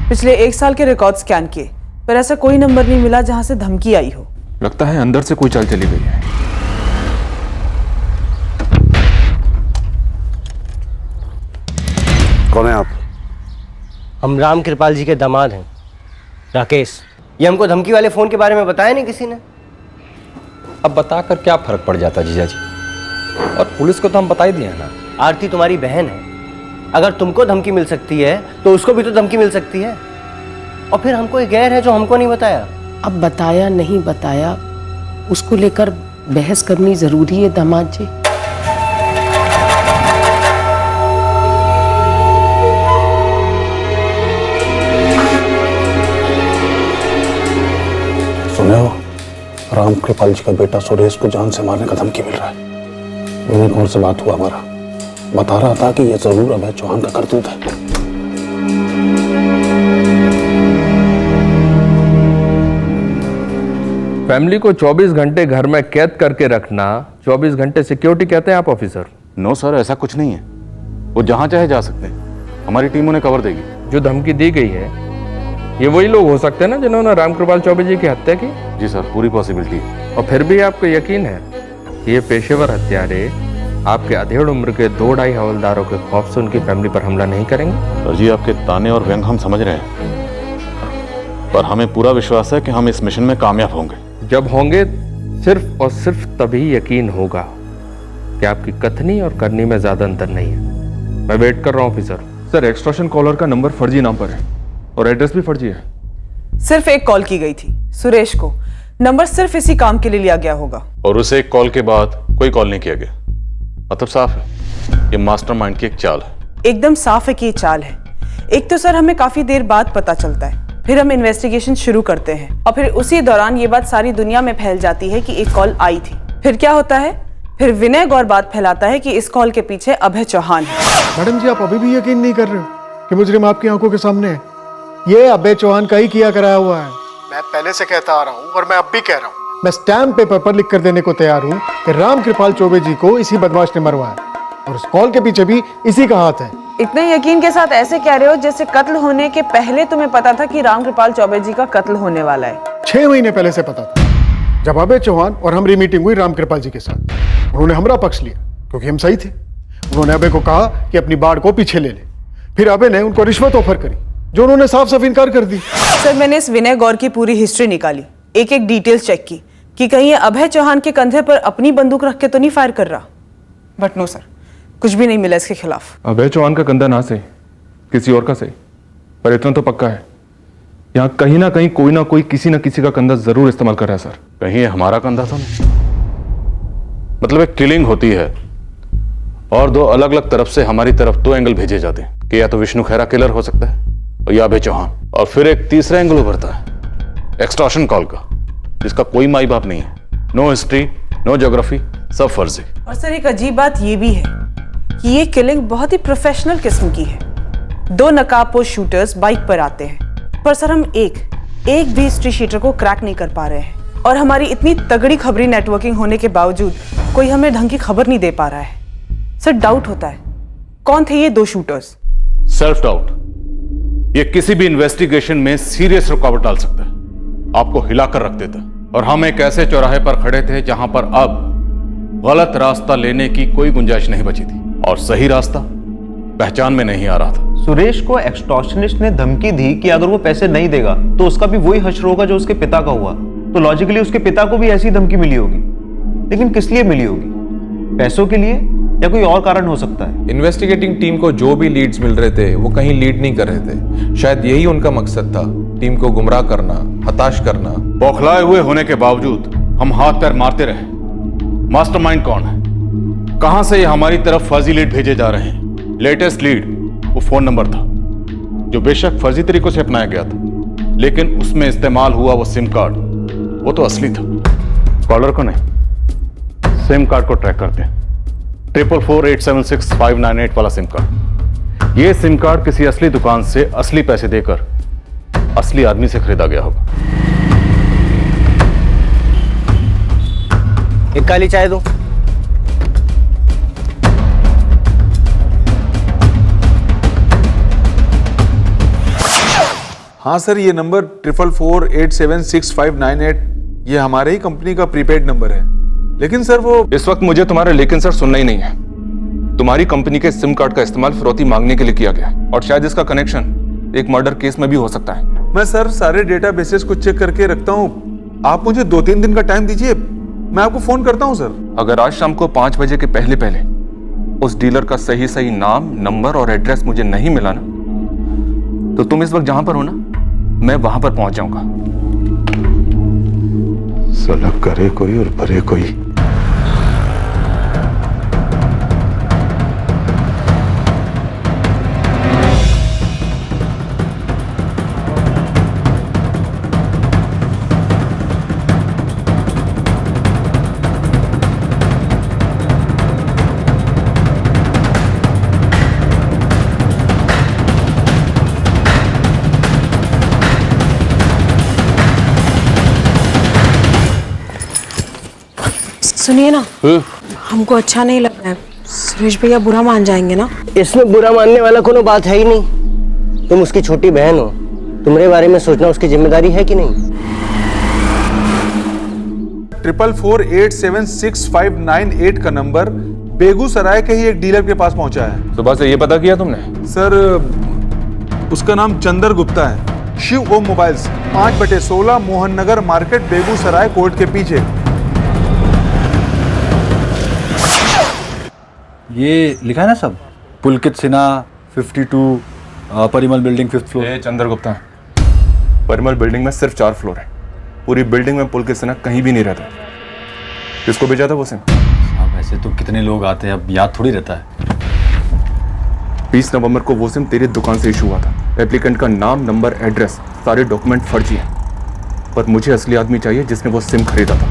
पिछले 1 साल के रिकॉर्ड स्कैन किए, पर ऐसा कोई नंबर नहीं मिला जहां से धमकी आई हो। लगता है अंदर से कोई चाल चली गई है। कौन है आप? हम राम कृपाल जी के दामाद हैं, राकेश। ये हमको धमकी वाले फोन के बारे में बताया नहीं किसी ने। अब बताकर क्या फर्क पड़ जाता जीजा जी, और पुलिस को तो हम बता ही दिए ना। आरती तुम्हारी बहन है, अगर तुमको धमकी मिल सकती है तो उसको भी तो धमकी मिल सकती है। और फिर हमको एक गैर है जो हमको नहीं बताया। अब बताया नहीं बताया उसको लेकर बहस करनी जरूरी है दामाद जी? सुने हो, राम कृपाल जी का बेटा सुरेश को जान से मारने का धमकी मिल रहा है। विनय गौर से बात हुआ हमारा, बता रहा था कि ये जरूर अभय चौहान का करतूत है। फैमिली को 24 घंटे घर में कैद करके रखना 24 घंटे सिक्योरिटी कहते हैं आप ऑफिसर? नो सर, ऐसा कुछ नहीं है। वो जहां चाहे जा सकते हैं, हमारी टीम उन्हें कवर देगी। जो धमकी दी गई है ये वही लोग हो सकते हैं ना जिन्होंने रामकृपाल चौबे जी की हत्या की? जी सर, पूरी पॉसिबिलिटी है। और फिर भी आपको यकीन है कि ये पेशेवर हत्यारे आपके अधेड़ उम्र के 2-2.5 हवलदारों के खौफ से उनकी फैमिली पर हमला नहीं करेंगे? सर जी, आपके ताने और व्यंग हम समझ रहे हैं, पर हमें पूरा विश्वास है कि हम इस मिशन में कामयाब होंगे। जब होंगे सिर्फ और सिर्फ तभी यकीन होगा कि आपकी कथनी और करनी में ज्यादा अंतर नहीं है। मैं वेट कर रहा हूं ऑफिसर। सर, एक्सटॉर्शन कॉलर का नंबर फर्जी नाम पर है और एड्रेस भी फर्जी है। सिर्फ एक कॉल की गई थी सुरेश को, नंबर सिर्फ इसी काम के लिए लिया गया होगा। और उसे एक कॉल के बाद कोई कॉल नहीं किया गया। मतलब साफ है ये मास्टरमाइंड की एक चाल है। एकदम साफ है कि ये चाल है। एक तो सर हमें काफी देर बाद पता चलता है, फिर हम इन्वेस्टिगेशन शुरू करते हैं और फिर उसी दौरान ये बात सारी दुनिया में फैल जाती है कि एक कॉल आई थी। फिर क्या होता है? फिर विनय गौर बात फैलाता है कि इस कॉल के पीछे अभय चौहान है। मैडम जी, आप अभी भी यकीन नहीं कर रहे हो कि मुजरिम आपकी आंखों के सामने है? ये अभय चौहान का ही किया कराया हुआ है। मैं पहले से कहता आ रहा हूँ और मैं अब भी कह रहा हूँ, मैं स्टैम्प पेपर पर लिख कर देने को तैयार हूँ कि रामकृपाल चौबे जी को इसी बदमाश ने मरवाया और उस कॉल के पीछे भी इसी का हाथ है। इतने यकीन के साथ ऐसे कह रहे हो जैसे कत्ल होने के पहले तुम्हें पता था कि रामकृपाल चौबे जी का कत्ल होने वाला है। 6 महीने पहले से पता था, जब अभय चौहान और हमारी मीटिंग हुई रामकृपाल जी के साथ। उन्होंने हमारा पक्ष लिया क्योंकि हम सही थे। उन्होंने अभय को कहा कि अपनी बाढ़ को पीछे ले ले। फिर अभय ने उनको रिश्वत ऑफर करी जो उन्होंने साफ साफ इनकार कर दी। सर, मैंने इस विनय गौर की पूरी हिस्ट्री निकाली, एक एक डिटेल्स चेक की कि कहीं ये अभय चौहान के कंधे पर अपनी बंदूक रख के तो नहीं फायर कर रहा। बट नो सर, कुछ भी नहीं मिला इसके खिलाफ। अभय चौहान का कंधा ना सही, किसी और का सही, पर इतना तो पक्का है यहाँ कहीं ना कहीं कोई ना कोई किसी ना किसी का कंधा जरूर इस्तेमाल कर रहा है सर। कहीं ये हमारा कंधा तो नहीं? मतलब एक किलिंग होती है और 2 अलग अलग तरफ से हमारी तरफ 2 एंगल भेजे जाते हैं कि या तो विष्णु खैरा किलर हो सकता है और या अभय चौहान, और फिर एक तीसरा एंगल उभरता है एक्सटॉर्शन कॉल का, जिसका कोई माई बाप नहीं है, नो हिस्ट्री, नो ज्योग्राफी, सब फर्जी। और सर एक अजीब बात ये भी है कि ये किलिंग बहुत ही प्रोफेशनल किस्म की है। 2 नकाबपोश शूटर्स बाइक पर आते हैं, पर सर हम एक भी हिस्ट्री शीटर को क्रैक नहीं कर पा रहे हैं और हमारी इतनी तगड़ी खबरी नेटवर्किंग होने के बावजूद कोई हमें ढंग की खबर नहीं दे पा रहा है। सर डाउट होता है कौन थे ये 2 शूटर्स? सेल्फ डाउट ये किसी भी इन्वेस्टिगेशन में सीरियस रुकावट डाल सकता है, आपको हिलाकर रख देता है। और हम एक ऐसे चौराहे पर खड़े थे जहां पर अब गलत रास्ता लेने की कोई गुंजाइश नहीं बची थी और सही रास्ता पहचान में नहीं आ रहा था। सुरेश को एक्सटॉर्शनिस्ट ने धमकी दी कि अगर वो पैसे नहीं देगा तो उसका भी वही हश्र होगा जो उसके पिता का हुआ। तो लॉजिकली उसके पिता को भी ऐसी धमकी मिली होगी, लेकिन किस लिए मिली होगी? पैसों के लिए या कोई और कारण हो सकता है? इन्वेस्टिगेटिंग टीम को जो भी लीड्स मिल रहे थे वो कहीं लीड नहीं कर रहे थे। शायद यही उनका मकसद था, टीम को गुमराह करना, हताश करना। बौखलाए हुए होने के बावजूद हम हाथ पैर मारते रहे। मास्टरमाइंड कौन है? कहां से ये हमारी तरफ फर्जी लीड भेजे जा रहे हैं? लेटेस्ट लीड वो फोन नंबर था जो बेशक फर्जी तरीकों से अपनाया गया था, लेकिन उसमें इस्तेमाल हुआ वो सिम कार्ड वो तो असली था। कॉलर को नहीं, सिम कार्ड को ट्रैक करते हैं। 444-876-598 वाला सिम कार्ड। ये सिम कार्ड किसी असली दुकान से असली पैसे देकर असली आदमी से खरीदा गया होगा। एक काली चाय दो। हाँ सर, ये नंबर 444-876-598 ये हमारे ही कंपनी का प्रीपेड नंबर है। लेकिन सर वो इस वक्त मुझे तुम्हारे लेकिन सर सुनना ही नहीं है। तुम्हारी कंपनी के सिम कार्ड का इस्तेमाल फिरौती मांगने के लिए किया गया और शायद इसका कनेक्शन एक मर्डर केस में भी हो सकता है। मैं सर सारे डेटा बेसिस को चेक करके रखता हूँ। आप मुझे 2-3 दिन का टाइम दीजिए, मैं आपको फोन करता हूँ सर। अगर आज शाम को 5 बजे के पहले पहले उस डीलर का सही नाम, नंबर और एड्रेस मुझे नहीं मिला ना, तो तुम इस वक्त जहां पर हो ना, मैं वहां पर पहुंच जाऊंगा। साला करे कोई और भरे कोई। सुनिए ना, हमको अच्छा नहीं लग रहा है। सुरेश भैया बुरा मान जाएंगे ना? इसमें बुरा मानने वाला कोनो बात है ही नहीं। तुम उसकी छोटी बहन हो, तुम्हारे बारे में सोचना उसकी जिम्मेदारी है कि नहीं? 444876598 का नंबर बेगूसराय के ही एक डीलर के पास पहुंचा है। सुबह से ये पता किया तुमने? सर, उसका नाम चंदर गुप्ता है। Shiv Om mobiles, 5/16 Mohan Nagar market, Begusarai court के पीछे। ये लिखा है ना सब? Pulkit Sinha 52 Parimal building 5th floor. Chander Gupta, Parimal building में सिर्फ 4 फ्लोर है। पूरी बिल्डिंग में पुलकित सिन्हा कहीं भी नहीं रहता। किसको भेजा था वो सिम? अब ऐसे तो कितने लोग आते हैं, अब याद थोड़ी रहता है। 20 नवंबर को वो सिम तेरी दुकान से इशू हुआ था। एप्लीकेंट का नाम, नंबर, एड्रेस, सारे डॉक्यूमेंट फर्जी हैं। पर मुझे असली आदमी चाहिए जिसने वो सिम खरीदा था।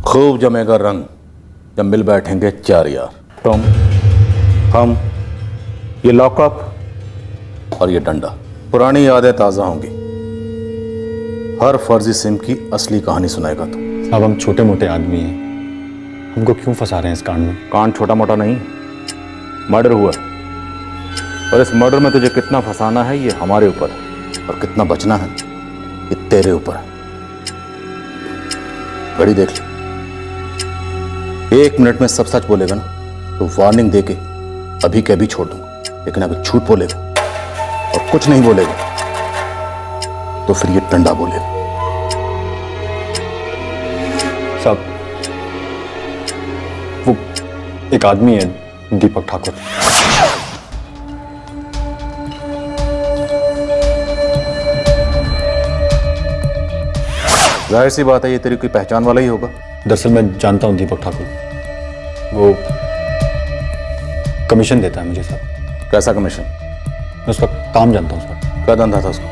खूब जमेगा रंग जब मिल बैठेंगे 4 यार। तुम, हम, ये लॉकअप और ये डंडा। पुरानी यादें ताज़ा होंगी। हर फर्जी सिम की असली कहानी सुनाएगा तू। अब हम छोटे मोटे आदमी हैं, हमको क्यों फंसा रहे हैं इस कांड में? कांड छोटा मोटा नहीं, मर्डर हुआ। और इस मर्डर में तुझे कितना फंसाना है ये हमारे ऊपर है, और कितना बचना है ये तेरे ऊपर है। घड़ी देख ले, 1 मिनट में सब सच बोलेगा ना तो वार्निंग देके अभी के अभी छोड़ दूंगा। लेकिन अगर झूठ बोलेगा और कुछ नहीं बोलेगा तो फिर ये डंडा बोलेगा। साहब, वो एक आदमी है, दीपक ठाकुर। जाहिर सी बात है ये तेरी कोई पहचान वाला ही होगा। दरअसल मैं जानता हूँ दीपक ठाकुर, वो कमीशन देता है मुझे साहब। कैसा कमीशन? मैं उसका काम जानता हूँ साहब। क्या धंधा था उसका?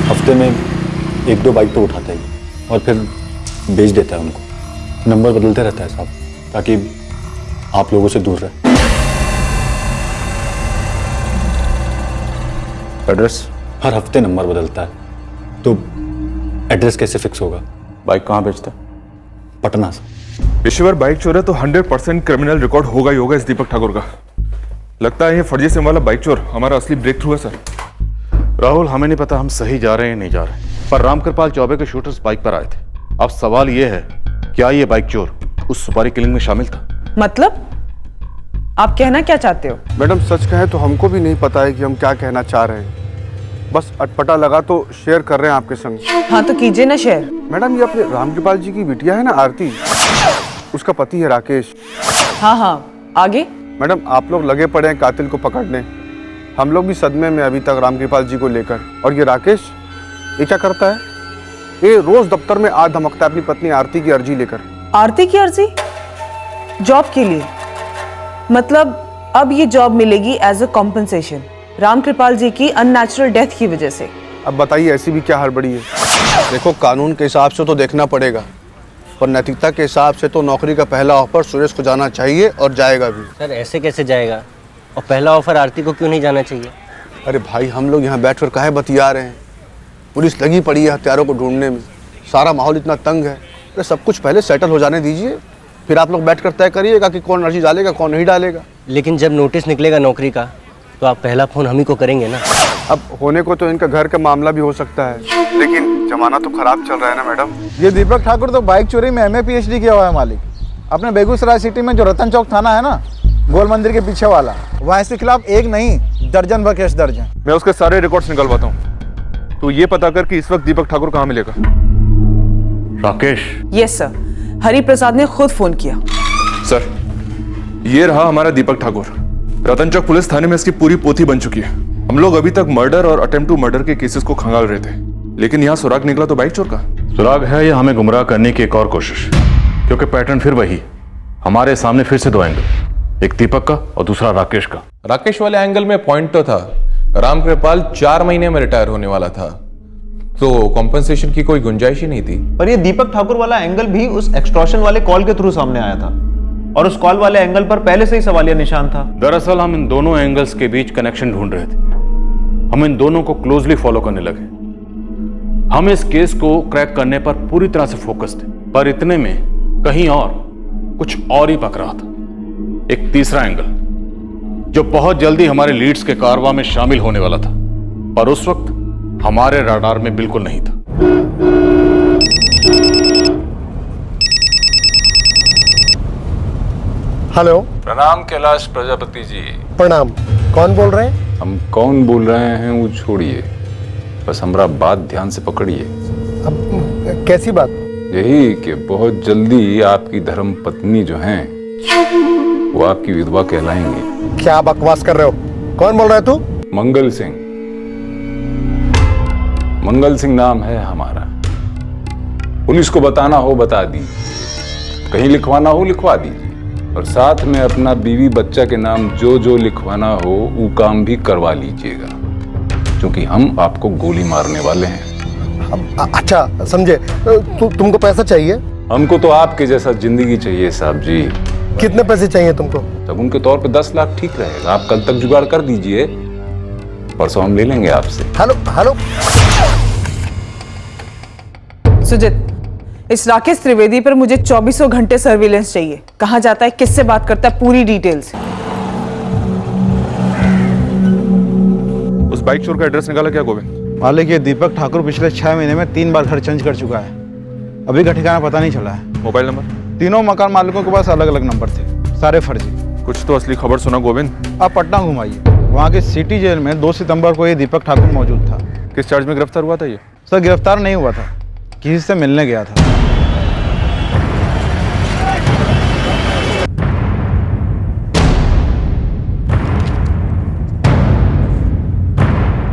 हफ्ते में 1-2 बाइक तो उठाता है और फिर बेच देता है उनको। नंबर बदलते रहता है साहब ताकि आप लोगों से दूर रहे। एड्रेस? हर हफ्ते नंबर बदलता है, तो एड्रेस कैसे फिक्स होगा? बाइक कहाँ बेचता है? पटना से। पेशेवर बाइक चोर है तो 100% क्रिमिनल रिकॉर्ड होगा ही होगा इस दीपक ठाकुर का। लगता है ये फर्जी सिम वाला बाइक चोर हमारा असली ब्रेक थ्रू है सर। राहुल, हमें नहीं पता हम सही जा रहे हैं नहीं जा रहे, पर रामकृपाल चौबे के शूटर्स बाइक पर आए थे। अब सवाल यह है, क्या ये बाइक चोर उस सुपारी किलिंग में शामिल था? मतलब आप कहना क्या चाहते हो? मैडम सच कहें तो हमको भी नहीं पता है कि हम क्या कहना चाह रहे हैं। बस अटपटा लगा तो शेयर कर रहे हैं आपके संग। हाँ तो कीजिए ना शेयर। मैडम ये अपने रामकृपाल जी की बिटिया है ना आरती, उसका पति है राकेश। हाँ हाँ, आगे? मैडम आप लोग लगे पड़े हैं कातिल को पकड़ने। हम लोग भी सदमे में अभी तक रामकृपाल जी को लेकर। और ये राकेश, ये क्या करता है? ये रोज दफ्तर में आ धमकता है अपनी पत्नी आरती की अर्जी लेकर। आरती की अर्जी? जॉब के लिए? मतलब अब ये जॉब मिलेगी एज अ कॉम्पनसेशन रामकृपाल जी की अननेचुरल डेथ की वजह से। अब बताइए ऐसी भी क्या हड़बड़ी है? देखो कानून के हिसाब से तो देखना पड़ेगा, पर नैतिकता के हिसाब से तो नौकरी का पहला ऑफर सुरेश को जाना चाहिए और जाएगा भी। सर ऐसे कैसे जाएगा? और पहला ऑफर आरती को क्यों नहीं जाना चाहिए? अरे भाई हम लोग यहाँ बैठकर काहे बतिया रहे हैं? पुलिस लगी पड़ी है हत्यारों को ढूंढने में, सारा माहौल इतना तंग है। अरे सब कुछ पहले सेटल हो जाने दीजिए, फिर आप लोग बैठकर तय करिएगा कि कौन अर्जी डालेगा कौन नहीं डालेगा। लेकिन जब नोटिस निकलेगा नौकरी का तो आप पहला फोन हम ही को करेंगे ना। अब होने को तो इनका घर का मामला भी हो सकता है, लेकिन जमाना तो खराब चल रहा है ना मैडम। ये दीपक ठाकुर तो बाइक चोरी में MA PhD किया हुआ है मालिक। अपने बेगूसराय सिटी में जो रतन चौक थाना है ना, गोल मंदिर के पीछे वाला, वहाँ इसके खिलाफ एक नहीं दर्जन व केस दर्ज है। मैं उसके सारे रिकॉर्ड्स निकलवाता हूँ। तो ये पता कर कि इस वक्त दीपक ठाकुर कहाँ मिलेगा। राकेश? यस सर, हरि प्रसाद ने खुद फोन किया। सर ये रहा हमारा दीपक ठाकुर। रतन चौक पुलिस थाने में इसकी पूरी पोथी बन चुकी है। हम लोग अभी तक मर्डर और अटेम्प्ट टू मर्डर के केसेस को खंगाल रहे थे, लेकिन यहाँ सुराग निकला तो बाइक चोर का। सुराग है या हमें गुमराह करने की एक और कोशिश? क्योंकि पैटर्न फिर वही, हमारे सामने फिर से दो एंगल, एक दीपक का और दूसरा राकेश का। राकेश वाले एंगल में पॉइंट तो था, रामकृपाल 4 महीने में रिटायर होने वाला था, तो कॉम्पेंसेशन की कोई गुंजाइश ही नहीं थी। पर ये दीपक ठाकुर वाला एंगल भी उस एक्सटॉर्शन वाले कॉल के थ्रू सामने आया था, और उस कॉल वाले एंगल पर पहले से ही सवालिया निशान था। दरअसल हम इन दोनों एंगल्स के बीच कनेक्शन ढूंढ रहे थे। हम इन दोनों को क्लोजली फॉलो करने लगे। हम इस केस को क्रैक करने पर पूरी तरह से फोकस थे, पर इतने में कहीं और कुछ और ही पक रहा था। एक तीसरा एंगल जो बहुत जल्दी हमारे लीड्स के कारवां में शामिल होने वाला था, पर उस वक्त हमारे राडार में बिल्कुल नहीं था। हेलो। प्रणाम कैलाश प्रजापति जी। प्रणाम। कौन बोल रहे हैं? हम कौन बोल रहे हैं वो छोड़िए, बस हमारा बात ध्यान से पकड़िए। अब कैसी बात? यही कि बहुत जल्दी आपकी धर्म पत्नी जो हैं वो आपकी विधवा कहलाएंगी। क्या बकवास कर रहे हो? कौन बोल रहा है तू? मंगल सिंह। मंगल सिंह नाम है हमारा। पुलिस को बताना हो बता दीजिए, कहीं लिखवाना हो लिखवा दीजिए, और साथ में अपना बीवी बच्चा के नाम जो जो लिखवाना हो वो काम भी करवा लीजिएगा, क्योंकि हम आपको गोली मारने वाले हैं। अच्छा समझे। तुमको पैसा चाहिए? हमको तो आपके जैसा जिंदगी चाहिए साहब जी। कितने पैसे चाहिए तुमको? तब उनके तौर पे 10 लाख ठीक रहेगा। आप कल तक जुगाड़ कर दीजिए, परसों हम ले लेंगे आपसे। Hello hello. सुजित, इस राकेश त्रिवेदी पर मुझे 24 घंटे सर्विलेंस चाहिए। कहाँ जाता है, किससे बात करता है, पूरी डिटेल्स। उस बाइक चोर का एड्रेस निकाला क्या गोविंद? मालिक, ये दीपक ठाकुर पिछले 6 महीने में 3 बार घर चेंज कर चुका है। अभी का ठिकाना पता नहीं चला है। Mobile number? तीनों मकान मालिकों के पास अलग अलग नंबर थे, सारे फर्जी। कुछ तो असली खबर सुना गोविंद। आप पटना घुमाइए, वहाँ के सिटी जेल में 2 सितंबर को ये दीपक ठाकुर मौजूद था। किस चार्ज में गिरफ्तार हुआ था ये? सर गिरफ्तार नहीं हुआ था, किसी से मिलने गया था।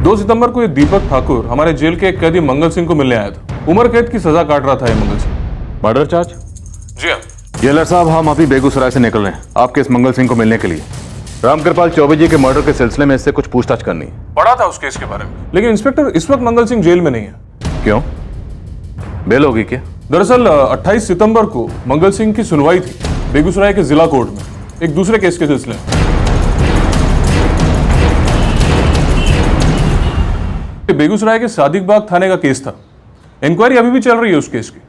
2 सितंबर को ये दीपक ठाकुर हमारे जेल के एक कैदी मंगल सिंह को मिलने आया था। उम्र कैद की सजा काट रहा था ये मंगल सिंह। Murder charge? जी हाँ। जेलर साहब, हम अभी बेगूसराय से निकल रहे हैं आपके इस मंगल सिंह को मिलने के लिए। रामकृपाल चौबे जी के मर्डर के सिलसिले में इससे कुछ पूछताछ करनी है। पढ़ा था उस केस के बारे में, लेकिन इंस्पेक्टर इस वक्त मंगल सिंह जेल में नहीं है। क्यों? बेल होगी क्या? दरअसल 28 सितंबर को मंगल सिंह की सुनवाई थी बेगूसराय के जिला कोर्ट में, एक दूसरे केस के सिलसिले में। बेगूसराय के सादिक बाग थाने का केस था। इंक्वायरी अभी भी चल रही है उस केस की,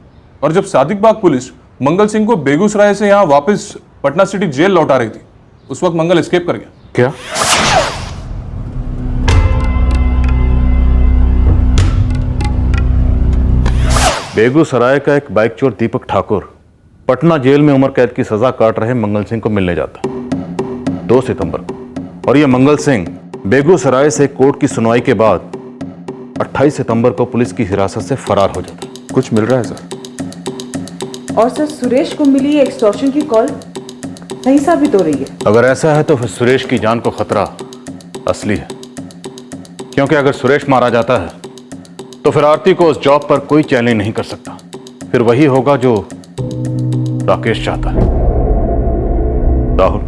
और जब सादिक बाग पुलिस मंगल सिंह को बेगूसराय से यहाँ वापस पटना सिटी जेल लौटा रही थी, उस वक्त मंगल एस्केप कर गया। क्या? बेगूसराय का एक बाइक चोर दीपक ठाकुर पटना जेल में उम्र कैद की सजा काट रहे मंगल सिंह को मिलने जाता 2 सितंबर को, और यह मंगल सिंह बेगूसराय से कोर्ट की सुनवाई के बाद 28 सितंबर को पुलिस की हिरासत से फरार हो जाता। कुछ मिल रहा है सर? और सर, सुरेश को मिली एक्सटॉर्शन की कॉल सही साबित हो रही है। अगर ऐसा है तो फिर सुरेश की जान को खतरा असली है, क्योंकि अगर सुरेश मारा जाता है तो फिर आरती को उस जॉब पर कोई चैलेंज नहीं कर सकता। फिर वही होगा जो राकेश चाहता है। राहुल,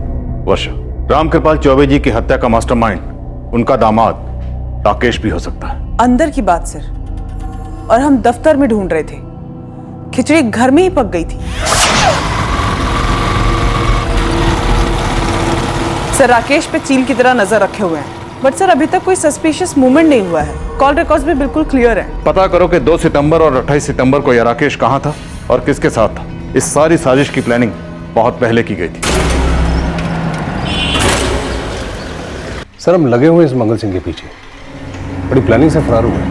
वर्षा, रामकृपाल चौबे जी की हत्या का मास्टरमाइंड उनका दामाद राकेश भी हो सकता है। अंदर की बात सर, और हम दफ्तर में ढूंढ रहे थे, खिचड़ी घर में ही पक गई थी। सर, राकेश पे चील की तरह नजर रखे हुए हैं, बट सर अभी तक कोई सस्पिशियस मूवमेंट नहीं हुआ है। कॉल रिकॉर्ड्स भी बिल्कुल क्लियर है। पता करो कि 2 सितंबर और 28 सितंबर को यह राकेश कहां था और किसके साथ था। इस सारी साजिश की प्लानिंग बहुत पहले की गई थी। सर, हम लगे हुए इस मंगल सिंह के पीछे, बड़ी प्लानिंग से फरार हुए,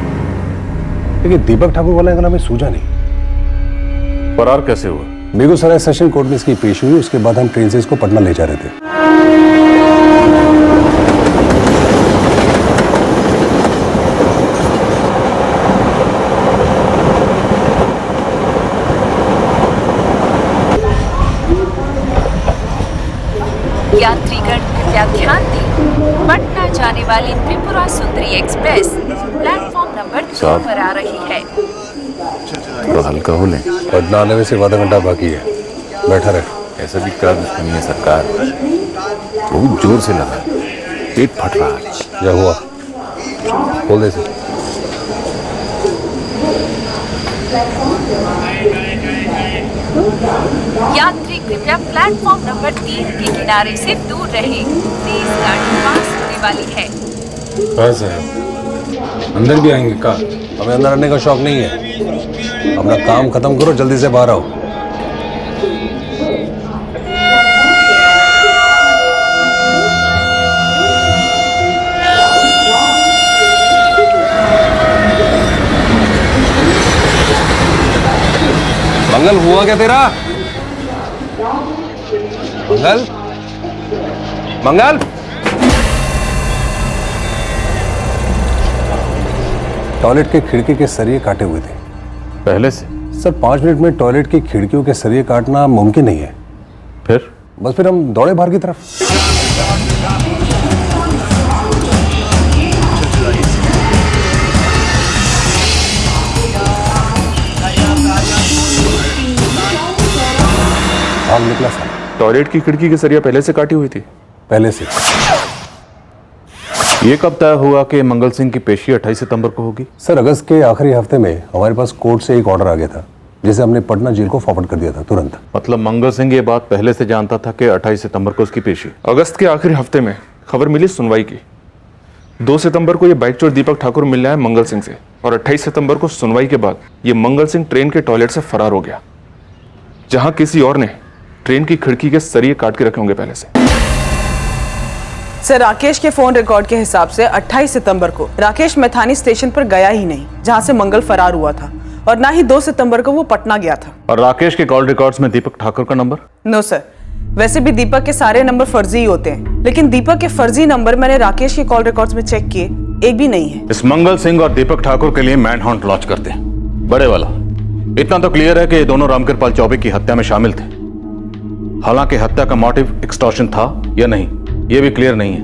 लेकिन दीपक ठाकुर वाला एंगल हमें सूझा नहीं। फरार कैसे हुआ? बेगूसराय सेशन कोर्ट में इसकी पेश हुई, उसके बाद हम ट्रेन से इसको पटना ले जा रहे थे। यात्रीगण कृपया ध्यान दें, पटना जाने वाली Tripura Sundari express platform number 2 पर आ रही है। तो हल्का हो लें, पटना आने में सिर्फ आधा घंटा बाकी है। बैठा रहे। ऐसा भी क्या दुश्मनी है सरकार? बहुत जोर से लगा, पेट फट रहा है। क्या हुआ? खोल दे से। यात्री कृपया प्लेटफॉर्म नंबर 3 के किनारे से दूर रहें। तेज गाड़ी पास होने वाली है। बस है, अंदर भी आएंगे का? हमें अंदर आने का शौक नहीं है। अपना काम खत्म करो, जल्दी से बाहर आओ। मंगल, हुआ क्या तेरा? मंगल, मंगल, टॉयलेट के खिड़की के सरिये काटे हुए थे पहले से। सर 5 मिनट में टॉयलेट की खिड़कियों के सरिये काटना मुमकिन नहीं है। फिर हम दौड़े बाहर की तरफ। आग निकला सर। टॉयलेट की खिड़की की सरिया पहले से काटी हुई थी? पहले से। ये कब तय हुआ कि मंगल सिंह की पेशी 28 सितंबर को होगी? सर अगस्त के आखिरी हफ्ते में हमारे पास कोर्ट से एक ऑर्डर आ गया था, जिसे हमने पटना जेल को फॉरवर्ड कर दिया था तुरंत। मतलब मंगल सिंह ये बात पहले से जानता था कि 28 सितंबर को उसकी पेशी। अगस्त के आखिरी हफ्ते में खबर मिली सुनवाई की। 2 सितंबर को ये बाइक चोर दीपक ठाकुर मिलने आया मंगल सिंह से, और 28 सितंबर को सुनवाई के बाद ये मंगल सिंह ट्रेन के टॉयलेट से फरार हो गया, जहां किसी और ने ट्रेन की खिड़की के सरिये काट के रखे होंगे पहले से। सर राकेश के फोन रिकॉर्ड के हिसाब से 28 सितंबर को राकेश मैथानी स्टेशन पर गया ही नहीं, जहां से मंगल फरार हुआ था, और ना ही 2 सितंबर को वो पटना गया था। और राकेश के कॉल रिकॉर्ड्स में दीपक ठाकुर का नंबर? नो सर, वैसे भी दीपक के सारे नंबर फर्जी ही होते हैं, लेकिन दीपक के फर्जी नंबर मैंने राकेश के कॉल रिकॉर्ड्स में चेक किए, एक भी नहीं है। इस मंगल सिंह और दीपक ठाकुर के लिए मैन हंट लॉन्च करते हैं, बड़े वाला। इतना तो क्लियर है कि ये दोनों रामकृपाल चौबे की हत्या में शामिल थे। हालांकि हत्या का मोटिव एक्सटॉर्शन था या नहीं, ये भी क्लियर नहीं है।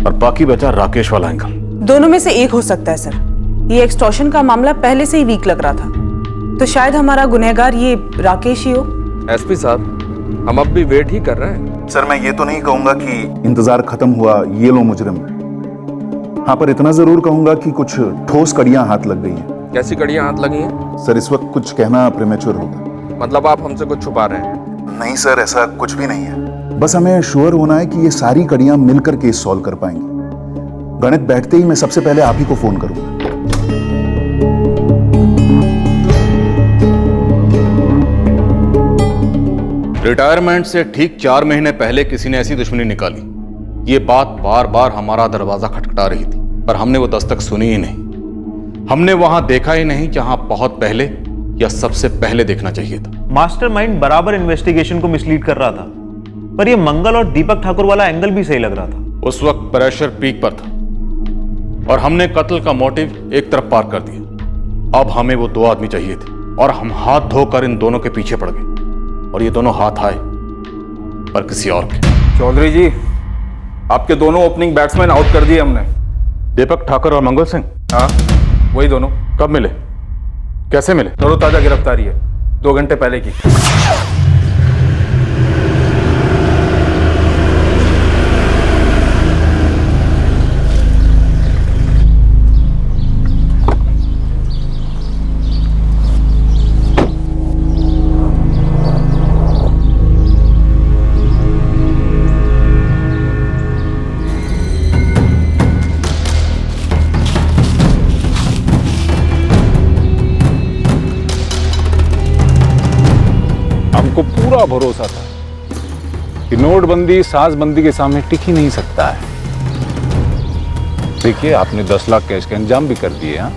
और बाकी बचा राकेश वाला एंगल। दोनों में से एक हो सकता है सर। ये एक्सटॉर्शन का मामला पहले से ही वीक लग रहा था, तो शायद हमारा गुनहगार ये राकेश ही हो। एसपी साहब, हम अब भी वेट ही कर रहे हैं। सर मैं ये तो नहीं कहूंगा कि इंतजार खत्म हुआ, ये लो मुजरिम। हाँ, पर इतना जरूर कहूंगा कि कुछ ठोस कड़ियां हाथ लग गई हैं। कैसी कड़ियां हाथ लगी हैं? सर इस वक्त कुछ कहना प्रीमेच्योर होगा। मतलब आप हमसे कुछ छुपा रहे हैं? नहीं सर, ऐसा कुछ भी नहीं है। बस हमें श्योर होना है कि ये सारी कड़ियां मिलकर केस सॉल्व कर पाएंगे। गणित बैठते ही मैं सबसे पहले आप ही को फोन करूंगा। रिटायरमेंट से ठीक 4 महीने पहले किसी ने ऐसी दुश्मनी निकाली। ये बात बार बार हमारा दरवाजा खटखटा रही थी, पर हमने वो दस्तक सुनी ही नहीं। हमने वहां देखा ही नहीं जहां बहुत पहले या सबसे पहले देखना चाहिए था। मास्टरमाइंड बराबर इन्वेस्टिगेशन को मिसलीड कर रहा था, पर ये मंगल और दीपक ठाकुर वाला एंगल भी सही लग रहा था। उस वक्त प्रेशर पीक पर था और हमने कत्ल का मोटिव एक तरफ पार कर दिया। अब हमें वो 2 आदमी चाहिए थे, और हम हाथ धोकर इन दोनों के पीछे पड़ गए, और ये दोनों हाथ आए पर किसी और के। चौधरी जी, आपके दोनों ओपनिंग बैट्समैन आउट कर दिए हमने। दीपक ठाकुर और मंगल सिंह? हाँ, वही दोनों। कब मिले, कैसे मिले? तरोताजा गिरफ्तारी है, 2 घंटे पहले की। हमको पूरा भरोसा था कि नोटबंदी साजबंदी के सामने टिक ही नहीं सकता है। देखिए, आपने 10 लाख कैश के इंतजाम भी कर दिए। हाँ,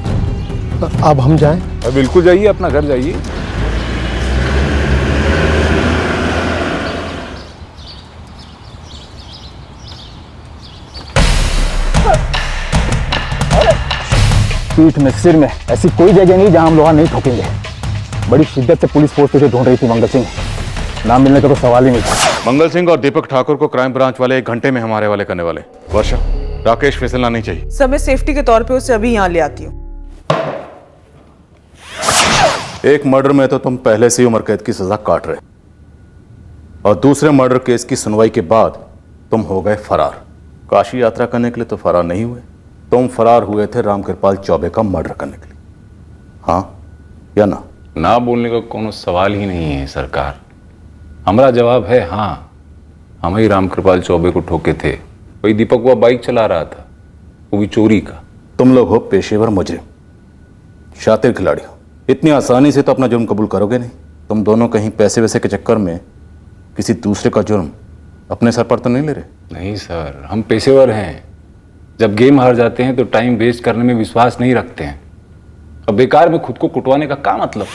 अब हम जाएं? बिल्कुल जाइए, अपना घर जाइए। पीठ में, सिर में, ऐसी कोई जगह नहीं जहां हम लोहा नहीं ठोकेंगे। बड़ी शिद्दत से पुलिस फोर्स तुझे ढूंढ रही थी मंगल सिंह, नाम मिलने का तो सवाल ही नहीं था। मंगल सिंह और दीपक ठाकुर को क्राइम ब्रांच वाले 1 घंटे में हमारे वाले करने वाले। वर्षा, राकेश फिसलना नहीं चाहिए। सब मैं सेफ्टी के तौर पे उसे अभी यहाँ ले आती हूँ। एक मर्डर में तो तुम पहले से ही उम्र कैद की सजा काट रहे। और दूसरे मर्डर केस की सुनवाई के बाद तुम हो गए फरार। काशी यात्रा करने के लिए तो फरार नहीं हुए, तुम फरार हुए थे रामकृपाल चौबे का मर्डर करने के लिए, हाँ या ना? ना बोलने का कोनो सवाल ही नहीं है सरकार। हमारा जवाब है हाँ, हम ही रामकृपाल चौबे को ठोके थे। वही दीपक हुआ बाइक चला रहा था, वो भी चोरी का। तुम लोग हो पेशेवर मुजरिम, शातिर खिलाड़ी हो, इतनी आसानी से तो अपना जुर्म कबूल करोगे नहीं। तुम दोनों कहीं पैसे वैसे के चक्कर में किसी दूसरे का जुर्म अपने सर पर तो नहीं ले रहे? नहीं सर, हम पेशेवर हैं। जब गेम हार जाते हैं तो टाइम वेस्ट करने में विश्वास नहीं रखते हैं। अब बेकार में खुद को कुटवाने का क्या मतलब?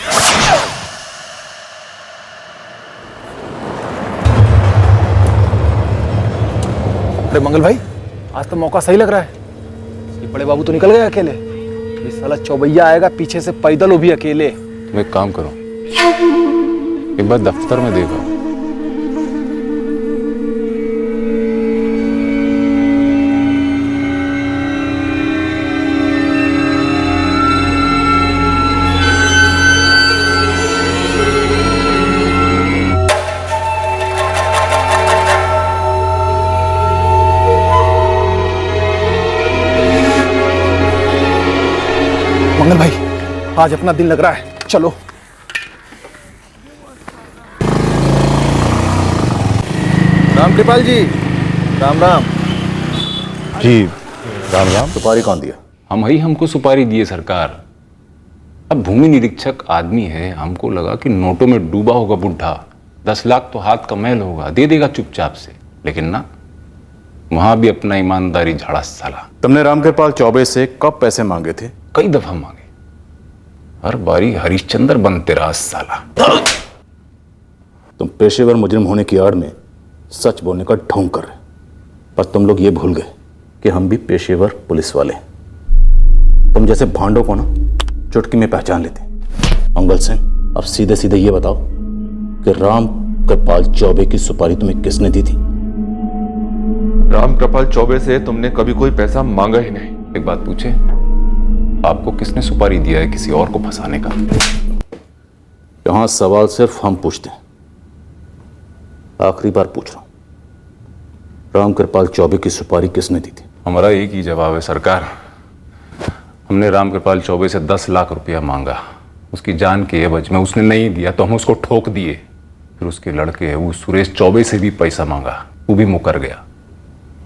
अरे मंगल भाई, आज तो मौका सही लग रहा है। ये बड़े बाबू तो निकल गए अकेले, ये साला चौबैया आएगा पीछे से पैदल, वो भी अकेले। तुम एक काम करो, एक बार दफ्तर में देखो। मंगल भाई, आज अपना दिन लग रहा है, चलो। रामकृपाल जी, राम राम। जी राम राम। सुपारी कौन दिया? हम ही हमको सुपारी दिए सरकार। अब भूमि निरीक्षक आदमी है, हमको लगा कि नोटों में डूबा होगा बुढ़ा, 10 लाख तो हाथ का मैल होगा, दे देगा चुपचाप से। लेकिन ना, वहां भी अपना ईमानदारी झाड़ा साला। तुमने रामकृपाल चौबे से कब पैसे मांगे थे? कई दफा मांगे, हर बारी हरिश्चंद्र बनते रहा साला। तुम पेशेवर मुजरिम होने की आड़ में सच बोलने का ढोंग कर रहे, पर तुम लोग ये भूल गए कि हम भी पेशेवर पुलिस वाले हैं। तुम जैसे भांडों को ना चुटकी में पहचान लेते। मंगल सिंह, अब सीधे सीधे ये बताओ कि रामकृपाल चौबे की सुपारी तुम्हें किसने दी थी? रामकृपाल चौबे से तुमने कभी कोई पैसा मांगा ही नहीं। एक बात पूछे, आपको किसने सुपारी दिया है किसी और को फंसाने का? यहां सवाल सिर्फ हम पूछते हैं, आखिरी बार पूछ रहा हूं, रामकृपाल चौबे की सुपारी किसने दी थी? हमारा एक ही जवाब है सरकार, हमने रामकृपाल चौबे से 10 लाख रुपया मांगा। उसकी जान के एवज में उसने नहीं दिया तो हम उसको ठोक दिए। फिर उसके लड़के वो सुरेश चौबे से भी पैसा मांगा, वो भी मुकर गया।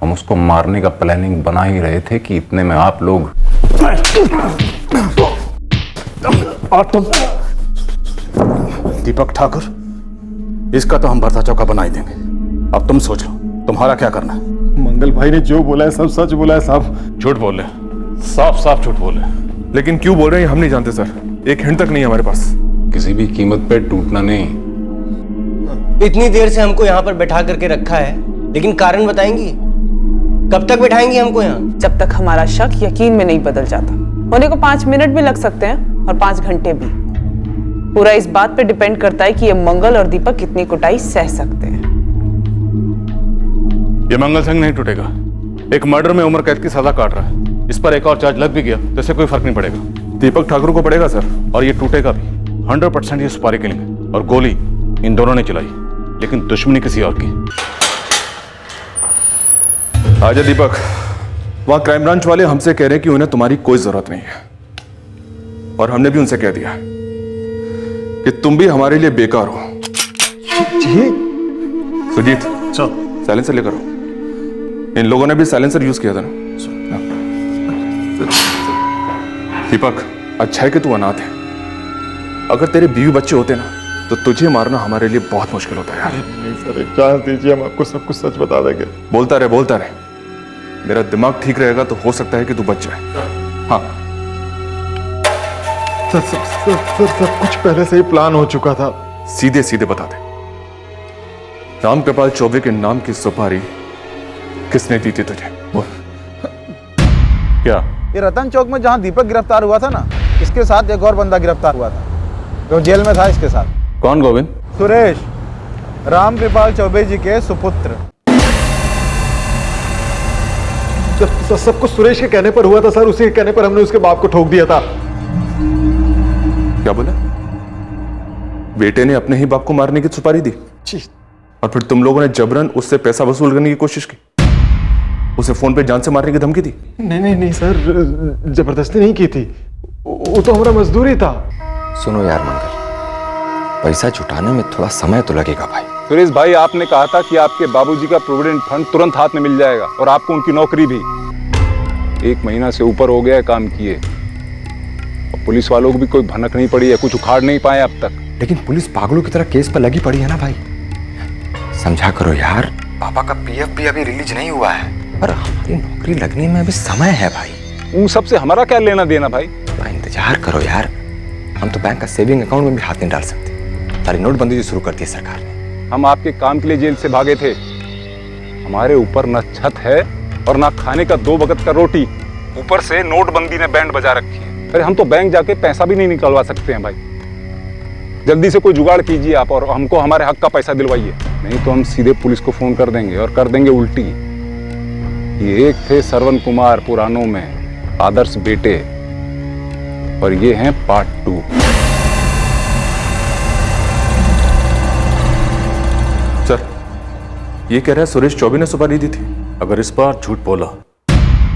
हम उसको मारने का प्लानिंग बना ही रहे थे कि इतने में आप लोग। और तुम दीपक ठाकुर, इसका तो हम भरता चौका बना ही देंगे। अब तुम सोच लो तुम्हारा क्या करना है। मंगल भाई ने जो बोला है सब सच बोला है साहब। झूठ बोल रहे, साफ साफ झूठ बोल रहे। लेकिन क्यों बोल रहे हैं हम नहीं जानते सर, एक हिंट तक नहीं है हमारे पास। किसी भी कीमत पे टूटना नहीं। इतनी देर से हमको यहाँ पर बैठा करके रखा है, लेकिन कारण बताएंगी? कब तक बैठाएंगी हमको यहाँ? जब तक हमारा शक यकीन में नहीं बदल जाता। होने को 5 मिनट भी लग सकते हैं और 5 घंटे भी। पूरा इस बात पे डिपेंड करता है कि ये मंगल और दीपक कितनी कुटाई सह सकते हैं। ये मंगल सिंह नहीं टूटेगा, एक मर्डर में उम्र कैद की सजा काट रहा है। इस पर एक और चार्ज लग भी गया तो इससे कोई फर्क नहीं पड़ेगा। दीपक ठाकुर को पड़ेगा सर, और ये टूटेगा भी। 100% ये सुपारी किलिंग और गोली इन दोनों ने चलाई, लेकिन दुश्मनी किसी और की। आजा दीपक, वहां क्राइम ब्रांच वाले हमसे कह रहे हैं कि उन्हें तुम्हारी कोई जरूरत नहीं है, और हमने भी उनसे कह दिया कि तुम भी हमारे लिए बेकार हो। जी सुजीत, साइलेंसर लेकर आओ। इन लोगों ने भी साइलेंसर यूज किया था ना। दीपक, अच्छा है कि तू अनाथ है। अगर तेरे बीवी बच्चे होते ना तो तुझे मारना हमारे लिए बहुत मुश्किल होता है यार। नहीं सर, एक चांस दीजिए, हम आपको सब कुछ सच बता देंगे। बोलता रहे, बोलता रहे। मेरा दिमाग ठीक रहेगा तो हो सकता है कि तू बच जाए। हाँ सब कुछ पहले से ही प्लान हो चुका था। सीधे सीधे बता दे, रामकृपाल चौबे के नाम की सुपारी किसने दी थी तुझे? क्या ये रतन चौक में जहाँ दीपक गिरफ्तार हुआ था ना, इसके साथ एक और बंदा गिरफ्तार हुआ था जो जेल में था इसके साथ। कौन गोविंद? सुरेश, रामकृपाल चौबे जी के सुपुत्र। सब कुछ सुरेश के कहने पर हुआ था सर, उसी के कहने पर हमने उसके बाप को ठोक दिया था। क्या बोला? बेटे ने अपने ही बाप को मारने की सुपारी दी? और फिर तुम लोगों ने जबरन उससे पैसा वसूल करने की कोशिश की, उसे फोन पे जान से मारने की धमकी दी। नहीं सर, जबरदस्ती नहीं की थी, वो तो हमारा मजदूरी था। सुनो यार मंगल, पैसा जुटाने में थोड़ा समय तो लगेगा भाई। सुरेश भाई, आपने कहा था कि आपके बाबूजी का प्रोविडेंट फंड तुरंत हाथ में मिल जाएगा और आपको उनकी नौकरी भी। 1 महीना से ऊपर हो गया है काम किए, और पुलिस वालों को भी कोई भनक नहीं पड़ी है, कुछ उखाड़ नहीं पाए अब तक। लेकिन पुलिस पागलों की तरह केस पर लगी पड़ी है ना भाई, समझा करो यार। पापा का पीएफ भी अभी रिलीज नहीं हुआ है और हमारी नौकरी लगने में अभी समय है भाई। उन सबसे हमारा क्या लेना देना भाई? इंतजार करो यार, हम तो बैंक का सेविंग अकाउंट में भी हाथ नहीं डाल सकते। सारी नोटबंदी जो शुरू कर दी है सरकार ने। हम आपके काम के लिए जेल से भागे थे, हमारे ऊपर न छत है और ना खाने का 2 वक्त का रोटी, ऊपर से नोटबंदी ने बैंड बजा रखी है। अरे हम तो बैंक जाके पैसा भी नहीं निकलवा सकते हैं भाई। जल्दी से कोई जुगाड़ कीजिए आप और हमको हमारे हक का पैसा दिलवाइए, नहीं तो हम सीधे पुलिस को फोन कर देंगे और कर देंगे उल्टी। ये एक थे श्रवण कुमार पुराणों में आदर्श बेटे, और ये हैं पार्ट 2। सर, ये कह रहा है सुरेश चौबे ने सुपारी दी थी। अगर इस बार झूठ बोला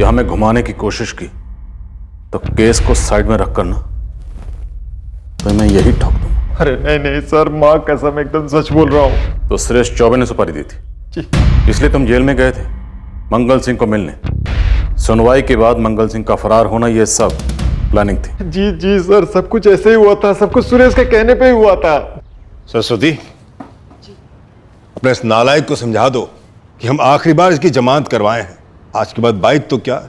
या हमें घुमाने की कोशिश की तो केस को साइड में रखकर ना तो मैं यही ठोक दूं। अरे नहीं सर, माँ कसम एकदम सच बोल रहा हूँ। तो सुरेश चौबे ने सुपारी दी थी जी। इसलिए तुम जेल में गए थे मंगल सिंह को मिलने। सुनवाई के बाद मंगल सिंह का फरार होना ये सब प्लानिंग थी। जी सर, सब कुछ ऐसे ही हुआ था, सब कुछ सुरेश के कहने पे ही हुआ था। सरस्वती, अपने इस नालायक को समझा दो कि हम आखिरी बार इसकी जमानत करवाए हैं। आज के बाद बाइक तो क्या,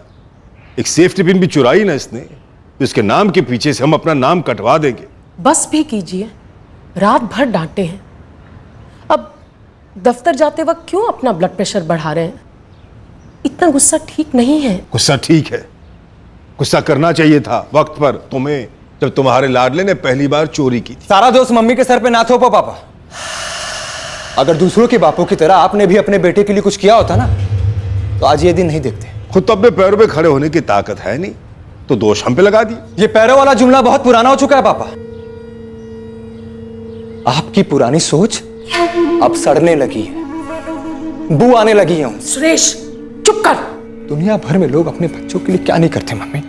एक सेफ्टी पिन भी चुराई ना इसने, तो इसके नाम के पीछे से हम अपना नाम कटवा देंगे। बस भी कीजिए, रात भर डांटे हैं, अब दफ्तर जाते वक्त क्यों अपना ब्लड प्रेशर बढ़ा रहे हैं? इतना गुस्सा ठीक नहीं है। गुस्सा ठीक है, गुस्सा करना चाहिए था वक्त पर तुम्हें, जब तुम्हारे लाडले ने पहली बार चोरी की थी। सारा दोष मम्मी के सर पे ना थोपो पापा। अगर दूसरों के बापों की तरह आपने भी अपने बेटे के लिए कुछ किया होता ना, तो आज ये दिन नहीं देखते। खुद तो अपने पैरों पे खड़े होने की ताकत है नहीं, तो दोष हम पे लगा दी। ये पैरों वाला जुमला बहुत पुराना हो चुका है पापा। आपकी पुरानी सोच अब सड़ने लगी है, बू आने लगी है। सुरेश चुप कर। दुनिया भर में लोग अपने बच्चों के लिए क्या नहीं करते मम्मी।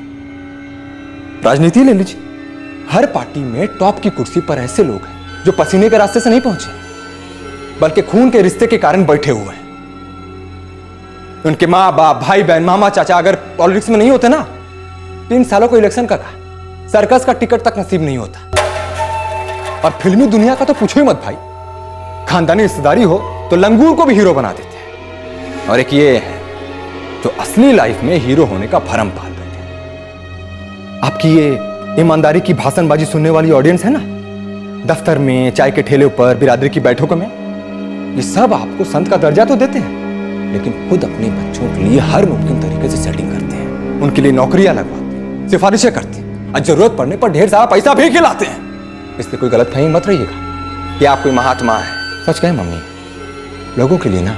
राजनीति ले लीजिए, हर पार्टी में टॉप की कुर्सी पर ऐसे लोग हैं जो पसीने के रास्ते से नहीं पहुंचे, बल्कि खून के रिश्ते के कारण बैठे हुए हैं। उनके माँ बाप, भाई बहन, मामा चाचा अगर पॉलिटिक्स में नहीं होते ना, 3 सालों को इलेक्शन का कहा, सर्कस का टिकट तक नसीब नहीं होता। और फिल्मी दुनिया का तो पूछो ही मत भाई, खानदानी रिश्तेदारी हो तो लंगूर को भी हीरो बना देते हैं। और एक ये है जो असली लाइफ में हीरो होने का भरम पाल बैठे हैं। आपकी ये ईमानदारी की भाषणबाजी सुनने वाली ऑडियंस है ना, दफ्तर में, चाय के ठेले पर, बिरादरी की बैठकों में, ये सब आपको संत का दर्जा तो देते हैं, लेकिन खुद अपने बच्चों के लिए हर मुमकिन तरीके से सेटिंग करते हैं, उनके लिए नौकरियां लगवाते हैं, सिफारिशें करते हैं और जरूरत पड़ने पर ढेर सारा पैसा भी खिलाते हैं। इसलिए कोई गलतफहमी मत रहिएगा कि आप कोई महात्मा है। सच कहें मम्मी, लोगों के लिए ना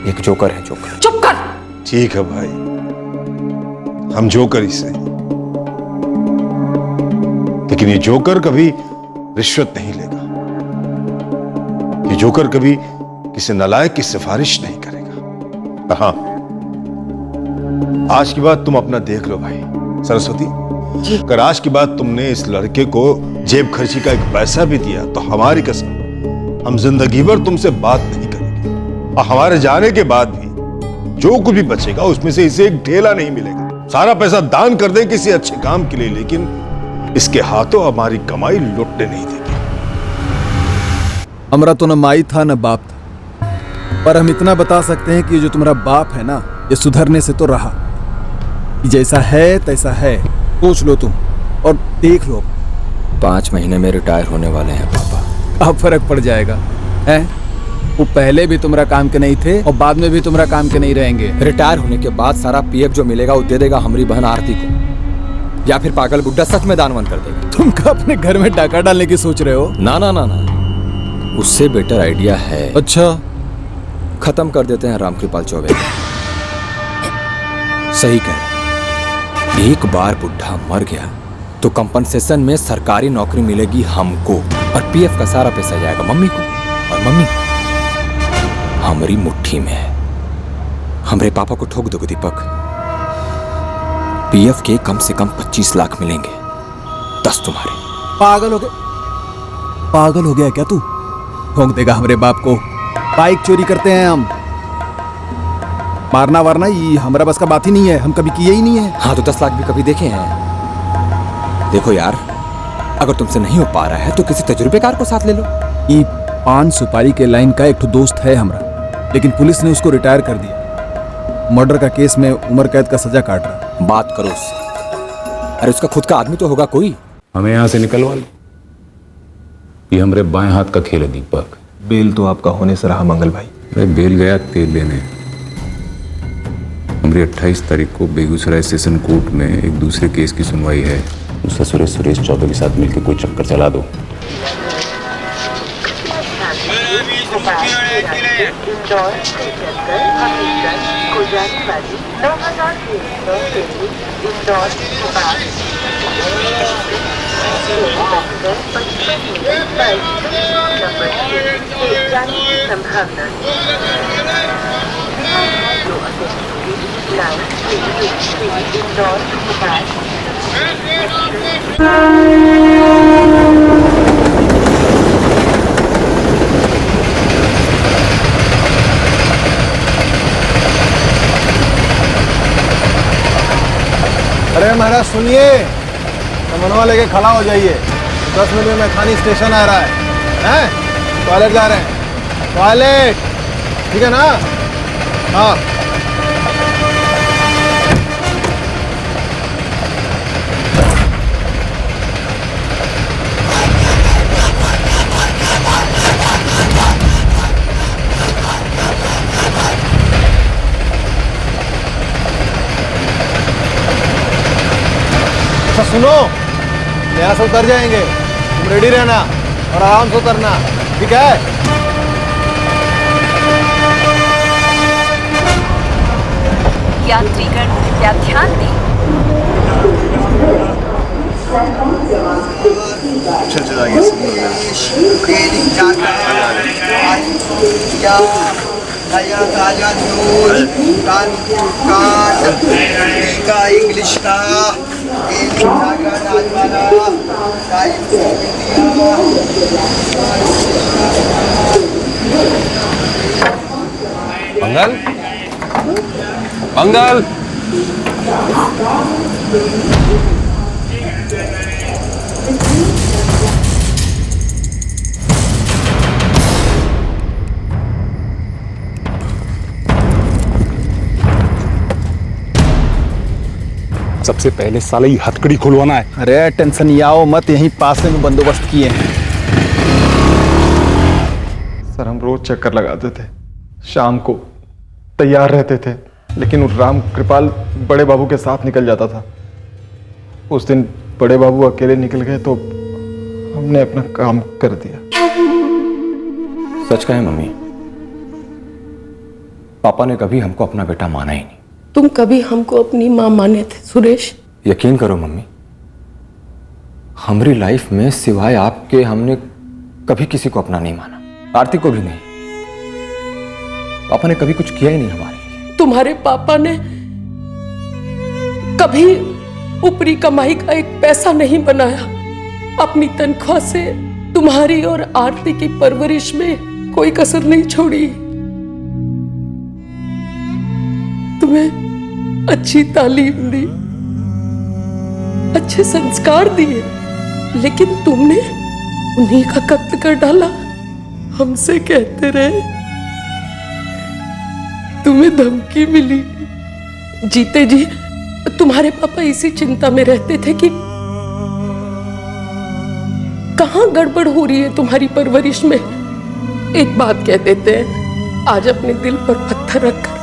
एक जोकर है, जोकर। चुप कर। ठीक है भाई, हम जोकर ही से, लेकिन ये जोकर कभी रिश्वत नहीं लेगा, ये जोकर कभी किसी नालायक की सिफारिश नहीं करेगा। हाँ, आज की बात तुम अपना देख लो भाई। सरस्वती, अगर आज की बात तुमने इस लड़के को जेब खर्ची का 1 पैसा भी दिया तो हमारी कसम, हम जिंदगी भर तुमसे बात नहीं करेंगे, और हमारे जाने के बाद भी जो कुछ भी बचेगा उसमें से इसे एक ढेला नहीं मिलेगा। सारा पैसा दान कर दें किसी अच्छे काम के लिए, लेकिन इसके हाथों हमारी कमाई लुटने नहीं देगी। हमारा तो न माई था न बाप था, पर हम इतना बता सकते हैं कि जो तुम्हारा बाप है ना, ये सुधरने से तो रहा, जैसा है तैसा है। सोच लो तुम और देख लो। 5 महीने में रिटायर होने वाले हैं पापा। अब फर्क पड़ जाएगा हैं? वो पहले भी तुम्हारा काम के नहीं थे और बाद में भी तुम्हारा काम के नहीं रहेंगे। रिटायर होने के बाद सारा पीएफ जो मिलेगा वो दे देगा हमारी बहन आरती को, या फिर पागल बुड्ढा सच में दानवन कर देगा। तुम क्या अपने घर में डाका डालने की सोच रहे हो? ना ना ना ना, उससे बेटर आइडिया है। अच्छा, खत्म कर देते हैं रामकृपाल चौबे। सही कह, एक बार बुढ़ा मर गया तो कंपनसेशन में सरकारी नौकरी मिलेगी हमको, और पीएफ का सारा पैसा जाएगा मम्मी को। और मम्मी हमारी मुट्ठी में है। हमरे पापा को ठोक दोगे दीपक, पीएफ के कम से कम 25 लाख मिलेंगे, 10 तुम्हारे। पागल हो गया क्या तू? ठोक देगा हमारे बाप को? बाइक चोरी करते हैं हम, मारना वारना ये हमारा बस का बात ही नहीं है, हम कभी किए ही नहीं है। हाँ तो 10 लाख भी कभी देखे हैं? देखो यार, अगर तुमसे नहीं हो पा रहा है तो किसी तजुर्बेकार को साथ ले लो। ये 5 सुपारी के लाइन का एक दोस्त है हमारा, लेकिन पुलिस ने उसको रिटायर कर दिया। मर्डर का केस में उम्र कैद का सजा काट रहा। बात करो उससे। अरे उसका खुद का आदमी तो होगा कोई। हमें यहां से निकलवा लो, ये हमारे बाएं हाथ का खेल है दीपक। बेल तो आपका होने से रहा मंगल भाई। अरे बेल गया तेल लेने। हमारी 28 तारीख को बेगूसराय सेशन कोर्ट में एक दूसरे केस की सुनवाई है। उससे सुरेश चौबे के साथ मिलकर कोई चक्कर चला दो। अरे महाराज सुनिए, मनवा लेके खड़ा हो जाइए। 10 मिनट में खानी स्टेशन आ रहा है? टॉयलेट जा रहे हैं, टॉयलेट, ठीक है ना? हाँ। अच्छा सुनो, यहाँ से उतर जाएंगे, तुम रेडी रहना और आराम से उतरना, ठीक है? यात्रीगण कृपया ध्यान दें। इंग्लिश का मंगल, मंगल, सबसे पहले साले ये हथकड़ी खुलवाना है। अरे टेंशन नहीं आओ मत, यहीं पास में बंदोबस्त किए हैं। सर हम रोज चक्कर लगाते थे, शाम को तैयार रहते थे, लेकिन राम कृपाल बड़े बाबू के साथ निकल जाता था। उस दिन बड़े बाबू अकेले निकल गए तो हमने अपना काम कर दिया। सच कहें मम्मी, पापा ने कभी हमको अपना बेटा माना ही नहीं। तुम कभी हमको अपनी माँ माने थे सुरेश? यकीन करो मम्मी, हमारी लाइफ में सिवाय आपके हमने कभी किसी को अपना नहीं माना, आरती को भी नहीं। पापा ने कभी कुछ किया ही नहीं हमारे लिए। तुम्हारे पापा ने कभी ऊपरी कमाई का एक पैसा नहीं बनाया। अपनी तनख्वाह से तुम्हारी और आरती की परवरिश में कोई कसर नहीं छोड़ी। तुम्हें अच्छी तालीम दी, अच्छे संस्कार दिए, लेकिन तुमने उन्हीं का कत्ल कर डाला। हमसे कहते रहे, तुम्हें धमकी मिली। जीते जी तुम्हारे पापा इसी चिंता में रहते थे कि कहां गड़बड़ हो रही है तुम्हारी परवरिश में। एक बात कह देते हैं, आज अपने दिल पर पत्थर रखकर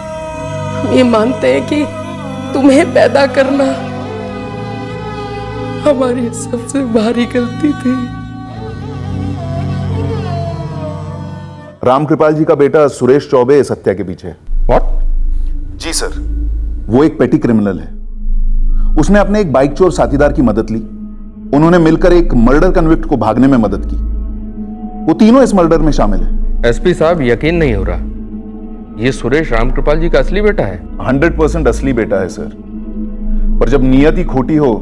हम ये मानते हैं कि तुम्हें पैदा करना हमारी सबसे भारी गलती थी। रामकृपाल जी का बेटा सुरेश चौबे इस हत्या के पीछे है। व्हाट? जी सर, वो एक पेटी क्रिमिनल है। उसने अपने एक बाइक चोर साथीदार की मदद ली। उन्होंने मिलकर एक मर्डर कन्विक्ट को भागने में मदद की। वो तीनों इस मर्डर में शामिल है। एसपी साहब, यकीन नहीं हो रहा। ये सुरेश रामकृपाल जी का असली बेटा है? 100% असली बेटा है सर, पर जब नियत ही खोटी हो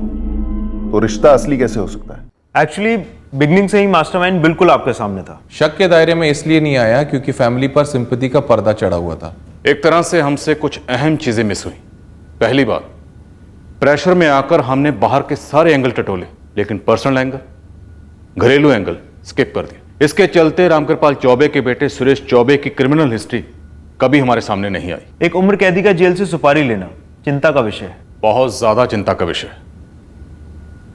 तो रिश्ता असली कैसे हो सकता है? एक्चुअली बिगनिंग से ही मास्टरमाइंड बिल्कुल आपके सामने था। शक के दायरे में इसलिए नहीं आया क्योंकि फैमिली पर सिंपैथी का पर्दा चढ़ा हुआ था। एक तरह से हमसे कुछ अहम चीजें मिस हुई। पहली बात, प्रेशर में आकर हमने बाहर के सारे एंगल टटोले, लेकिन पर्सनल एंगल, घरेलू एंगल स्किप कर दिया। इसके चलते रामकृपाल चौबे के बेटे सुरेश चौबे की क्रिमिनल हिस्ट्री कभी हमारे सामने नहीं आई। एक उम्र कैदी का जेल से सुपारी लेना चिंता का विषय है, बहुत ज्यादा चिंता का विषय।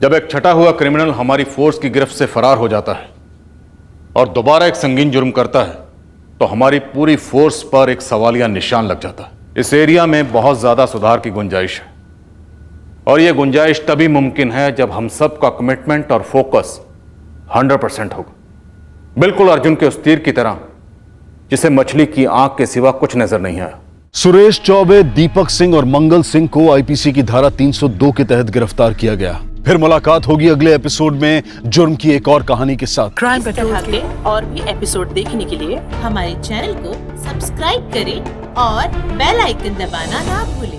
जब एक छटा हुआ क्रिमिनल हमारी फोर्स की गिरफ्त से फरार हो जाता है और दोबारा एक संगीन जुर्म करता है तो हमारी पूरी फोर्स पर एक सवालिया निशान लग जाता है। इस एरिया में बहुत ज्यादा सुधार की गुंजाइश है और यह गुंजाइश तभी मुमकिन है जब हम सब का कमिटमेंट और फोकस 100% होगा। बिल्कुल अर्जुन के उस तीर की तरह जिसे मछली की आंख के सिवा कुछ नजर नहीं आया। सुरेश चौबे, दीपक सिंह और मंगल सिंह को आईपीसी की धारा 302 के तहत गिरफ्तार किया गया। फिर मुलाकात होगी अगले एपिसोड में जुर्म की एक और कहानी के साथ। क्राइम पेट्रोल के और भी एपिसोड देखने के लिए हमारे चैनल को सब्सक्राइब करें और बेल आइकन दबाना ना भूलें।